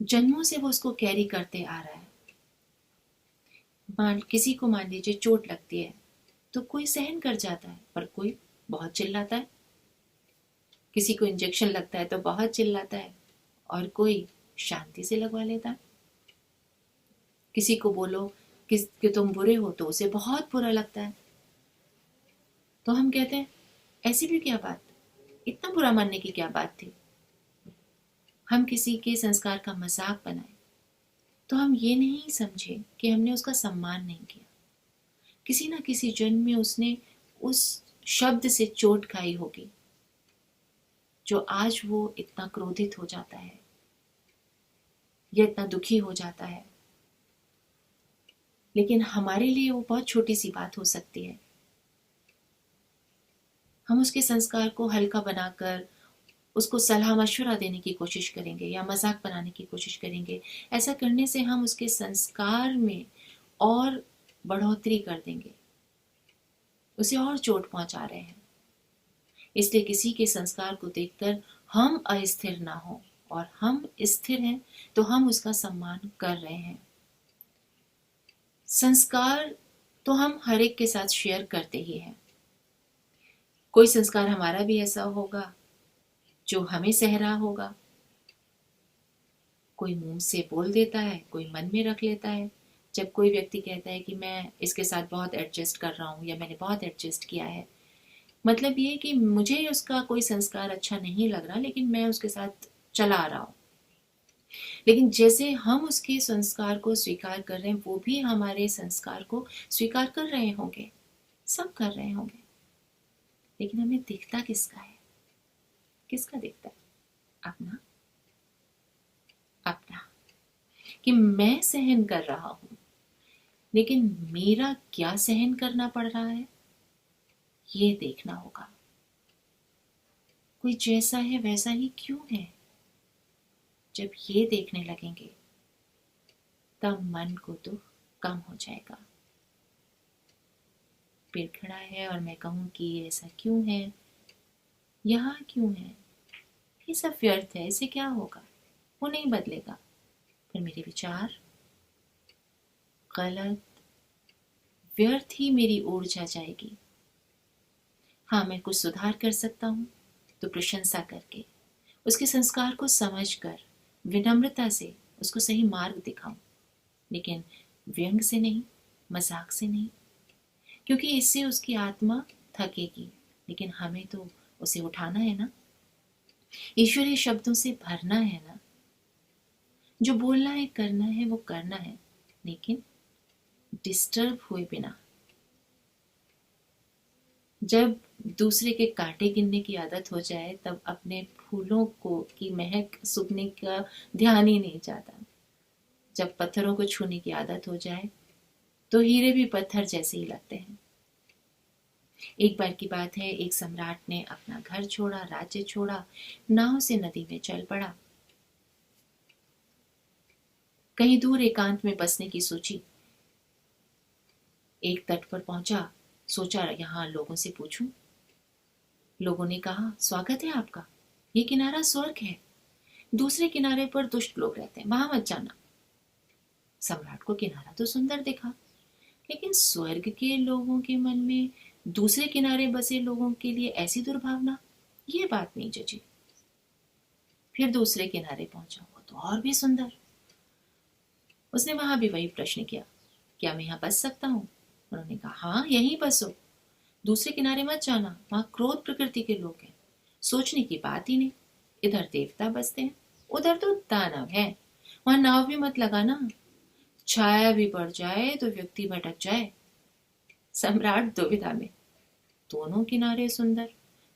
जन्मों से वो उसको कैरी करते आ रहा है। किसी को मान लीजिए चोट लगती है तो कोई सहन कर जाता है, पर कोई बहुत चिल्लाता है। किसी को इंजेक्शन लगता है तो बहुत चिल्लाता है, और कोई शांति से लगवा लेता है। किसी को बोलो कि तुम बुरे हो तो उसे बहुत बुरा लगता है। तो हम कहते हैं ऐसी भी क्या बात, इतना बुरा मानने की क्या बात थी। हम किसी के संस्कार का मजाक बनाए तो हम ये नहीं समझे कि हमने उसका सम्मान नहीं किया। किसी ना किसी जन्म में उसने उस शब्द से चोट खाई होगी जो आज वो इतना क्रोधित हो जाता है या इतना दुखी हो जाता है। लेकिन हमारे लिए वो बहुत छोटी सी बात हो सकती है। हम उसके संस्कार को हल्का बनाकर उसको सलाह मशवरा देने की कोशिश करेंगे या मजाक बनाने की कोशिश करेंगे। ऐसा करने से हम उसके संस्कार में और बढ़ोतरी कर देंगे, उसे और चोट पहुंचा रहे हैं। इसलिए किसी के संस्कार को देखकर हम अस्थिर ना हो, और हम स्थिर हैं तो हम उसका सम्मान कर रहे हैं। संस्कार तो हम हर एक के साथ शेयर करते ही हैं। कोई संस्कार हमारा भी ऐसा होगा जो हमें सह रहा होगा। कोई मुंह से बोल देता है, कोई मन में रख लेता है। जब कोई व्यक्ति कहता है कि मैं इसके साथ बहुत एडजस्ट कर रहा हूँ या मैंने बहुत एडजस्ट किया है, मतलब ये कि मुझे उसका कोई संस्कार अच्छा नहीं लग रहा लेकिन मैं उसके साथ चला आ रहा हूँ। लेकिन जैसे हम उसके संस्कार को स्वीकार कर रहे हैं, वो भी हमारे संस्कार को स्वीकार कर रहे होंगे, सब कर रहे होंगे। लेकिन हमें दिखता किसका है? किसका दिखता है? अपना। अपना कि मैं सहन कर रहा हूं, लेकिन मेरा क्या सहन करना पड़ रहा है ये देखना होगा। कोई जैसा है वैसा ही क्यों है? जब ये देखने लगेंगे तब मन को दुख कम हो जाएगा। पेड़ खड़ा है और मैं कहूं कि ऐसा क्यों है, यहाँ क्यों है, ये सब व्यर्थ है, इससे क्या होगा, वो नहीं बदलेगा। फिर मेरे विचार गलत, व्यर्थ ही मेरी ऊर्जा जाएगी। हाँ, मैं कुछ सुधार कर सकता हूँ तो प्रशंसा करके, उसके संस्कार को समझकर, विनम्रता से उसको सही मार्ग दिखाऊं, लेकिन व्यंग से नहीं, मजाक से नहीं, क्योंकि इससे उसकी आत्मा थकेगी। लेकिन हमें तो उसे उठाना है ना, ईश्वरीय शब्दों से भरना है ना। जो बोलना है करना है वो करना है, लेकिन डिस्टर्ब हुए बिना। जब दूसरे के कांटे गिनने की आदत हो जाए तब अपने फूलों को की महक सूंघने का ध्यान ही नहीं जाता। जब पत्थरों को छूने की आदत हो जाए तो हीरे भी पत्थर जैसे ही लगते हैं। एक बार की बात है, एक सम्राट ने अपना घर छोड़ा, राज्य छोड़ा, नाव से नदी में चल पड़ा। कहीं दूर एकांत में बसने की सोची। एक तट पर पहुंचा, सोचा यहाँ लोगों से पूछूं। लोगों ने कहा, स्वागत है आपका, ये किनारा स्वर्ग है, दूसरे किनारे पर दुष्ट लोग रहते हैं, वहां मत जाना। सम्राट को किनारा तो सुंदर दिखा, लेकिन स्वर्ग के लोगों के मन में दूसरे किनारे बसे लोगों के लिए ऐसी दुर्भावना, ये बात नहीं जची। फिर दूसरे किनारे पहुंचा, वो तो और भी सुंदर। उसने वहां भी वही प्रश्न किया, क्या मैं यहाँ बस सकता हूँ? उन्होंने कहा, हाँ यहीं बसो, दूसरे किनारे मत जाना, वहां क्रोध प्रकृति के लोग हैं, सोचने की बात ही नहीं। इधर देवता बसते हैं, उधर तो दानव है, वहां नाव भी मत लगाना, छाया भी पड़ जाए तो व्यक्ति भटक जाए। सम्राट दुविधा में, दोनों किनारे सुंदर,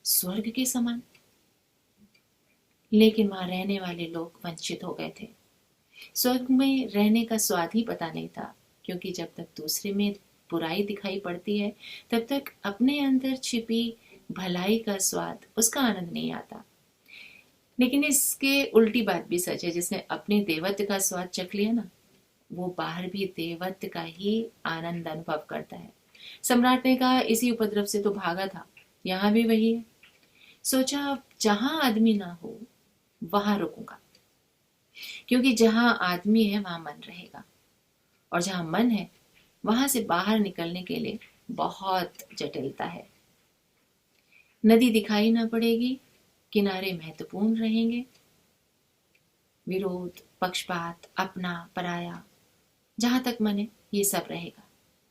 स्वर्ग के समान, लेकिन वहां रहने वाले लोग वंचित हो गए थे। स्वर्ग में रहने का स्वाद ही पता नहीं था, क्योंकि जब तक दूसरे में बुराई दिखाई पड़ती है तब तक अपने अंदर छिपी भलाई का स्वाद, उसका आनंद नहीं आता। लेकिन इसके उल्टी बात भी सच है, जिसने अपने देवत्व का स्वाद चख लिया ना, वो बाहर भी देवत्व का ही आनंद अनुभव करता है। सम्राट ने कहा, इसी उपद्रव से तो भागा था, यहाँ भी वही है। सोचा अब जहां आदमी ना हो वहां रुकूंगा, क्योंकि जहां आदमी है वहां मन रहेगा, और जहां मन है वहां से बाहर निकलने के लिए बहुत जटिलता है। नदी दिखाई ना पड़ेगी, किनारे महत्वपूर्ण रहेंगे। विरोध, पक्षपात, अपना पराया, जहां तक मन है ये सब रहेगा।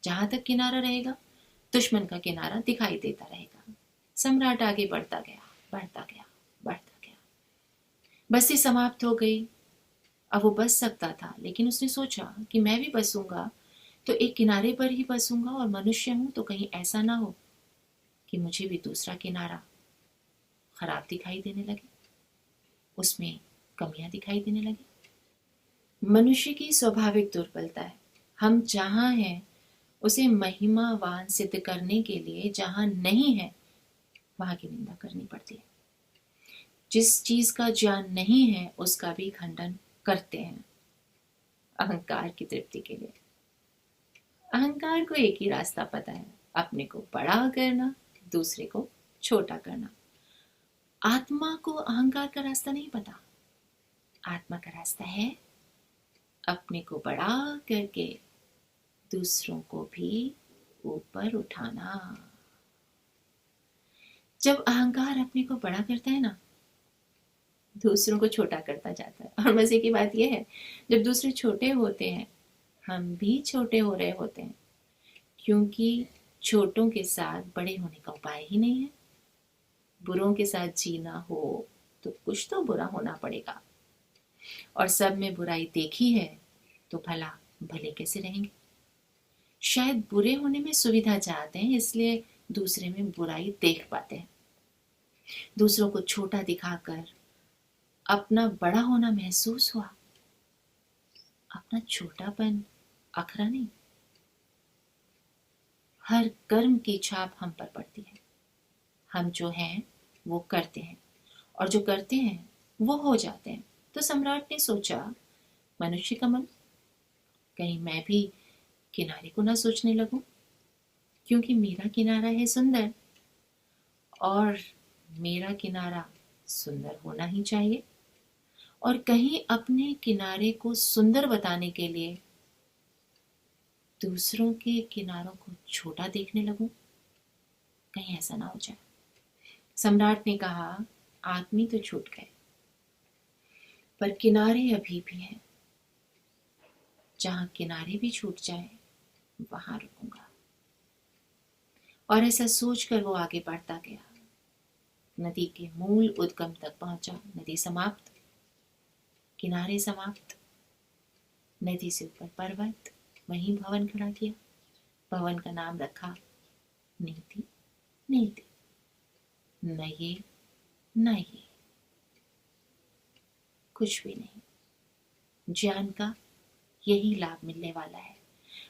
जहां तक किनारा रहेगा, दुश्मन का किनारा दिखाई देता रहेगा। सम्राट आगे बढ़ता गया, बढ़ता गया, बढ़ता गया। बस्ती समाप्त हो गई। अब वो बस सकता था, लेकिन उसने सोचा कि मैं भी बसूंगा तो एक किनारे पर ही बसूंगा, और मनुष्य हूं तो कहीं ऐसा ना हो कि मुझे भी दूसरा किनारा खराब दिखाई देने लगे, उसमें कमियां दिखाई देने लगी। मनुष्य की स्वाभाविक दुर्बलता है। हम जहां हैं उसे महिमावान सिद्ध करने के लिए जहां नहीं है वहां की निंदा करनी पड़ती है। जिस चीज का ज्ञान नहीं है उसका भी खंडन करते हैं, अहंकार की तृप्ति के लिए। अहंकार को एक ही रास्ता पता है, अपने को बड़ा करना, दूसरे को छोटा करना। आत्मा को अहंकार का रास्ता नहीं पता। आत्मा का रास्ता है अपने को बड़ा करके दूसरों को भी ऊपर उठाना। जब अहंकार अपने को बड़ा करता है ना, दूसरों को छोटा करता जाता है। और मजे की बात यह है, जब दूसरे छोटे होते हैं हम भी छोटे हो रहे होते हैं, क्योंकि छोटों के साथ बड़े होने का उपाय ही नहीं है। बुरों के साथ जीना हो तो कुछ तो बुरा होना पड़ेगा, और सब में बुराई देखी है तो भला भले कैसे रहेंगे। शायद बुरे होने में सुविधा चाहते हैं, इसलिए दूसरे में बुराई देख पाते हैं। दूसरों को छोटा दिखाकर अपना बड़ा होना महसूस हुआ। अपना छोटापन अखरा नहीं। हर कर्म की छाप हम पर पड़ती है। हम जो हैं वो करते हैं, और जो करते हैं वो हो जाते हैं। तो सम्राट ने सोचा, मनुष्य का मन, कहीं मैं भी किनारे को ना सोचने लगूं, क्योंकि मेरा किनारा है सुंदर, और मेरा किनारा सुंदर होना ही चाहिए। और कहीं अपने किनारे को सुंदर बताने के लिए दूसरों के किनारों को छोटा देखने लगूं, कहीं ऐसा ना हो जाए। सम्राट ने कहा, आदमी तो छूट गए, पर किनारे अभी भी हैं। जहां किनारे भी छूट जाए वहां रुकूंगा। और ऐसा सोचकर वो आगे बढ़ता गया। नदी के मूल उद्गम तक पहुंचा। नदी समाप्त, किनारे समाप्त। नदी से ऊपर पर्वत, वहीं भवन खड़ा किया। भवन का नाम रखा नीति। नीति, न ये न ये, कुछ भी नहीं। ज्ञान का यही लाभ मिलने वाला है।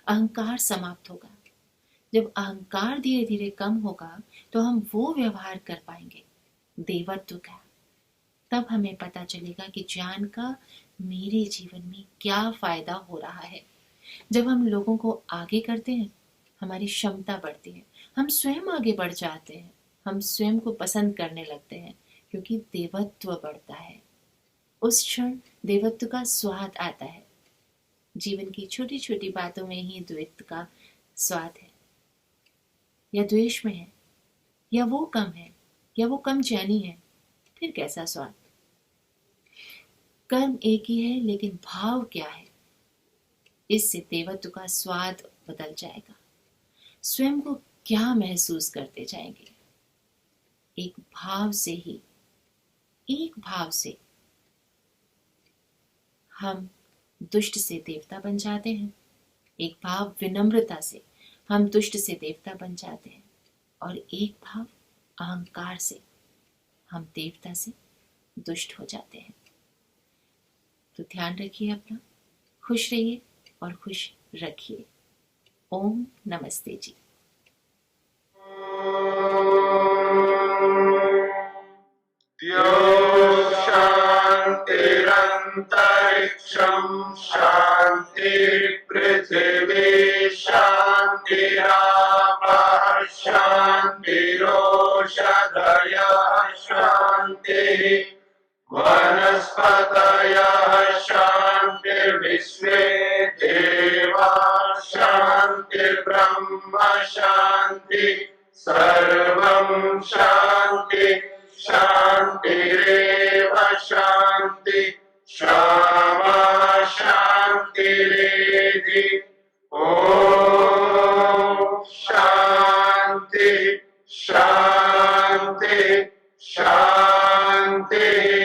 अहंकार समाप्त होगा। जब अहंकार धीरे धीरे कम होगा तो हम वो व्यवहार कर पाएंगे देवत्व का। तब हमें पता चलेगा कि ज्ञान का मेरे जीवन में क्या फायदा हो रहा है। जब हम लोगों को आगे करते हैं हमारी क्षमता बढ़ती है, हम स्वयं आगे बढ़ जाते हैं, हम स्वयं को पसंद करने लगते हैं, क्योंकि देवत्व बढ़ता है। उस क्षण देवत्व का स्वाद आता है। जीवन की छोटी छोटी बातों में ही द्वैत का स्वाद है, या द्वेष में है, या वो कम है, या वो कम चैनी है, फिर कैसा स्वाद। कर्म एक ही है, लेकिन भाव क्या है, इससे देवत्व का स्वाद बदल जाएगा। स्वयं को क्या महसूस करते जाएंगे। एक भाव से ही, एक भाव से हम दुष्ट से देवता बन जाते हैं। एक भाव विनम्रता से हम दुष्ट से देवता बन जाते हैं, और एक भाव अहंकार से हम देवता से दुष्ट हो जाते हैं। तो ध्यान रखिए अपना, खुश रहिए और खुश रखिए। ओम नमस्ते जी। शान्तिरन्तरिक्षं शान्ति पृथिवी शान्तिरापः शान्तिरोषधयः शान्तिः वनस्पतयः शान्तिर्विश्वे देवा शान्तिर्ब्रह्म शान्ति सर्वं शान्ति शान्तिरेव शान्ति क्षमा शान्तिरेधि ॐ शान्ति शान्ति शान्तिः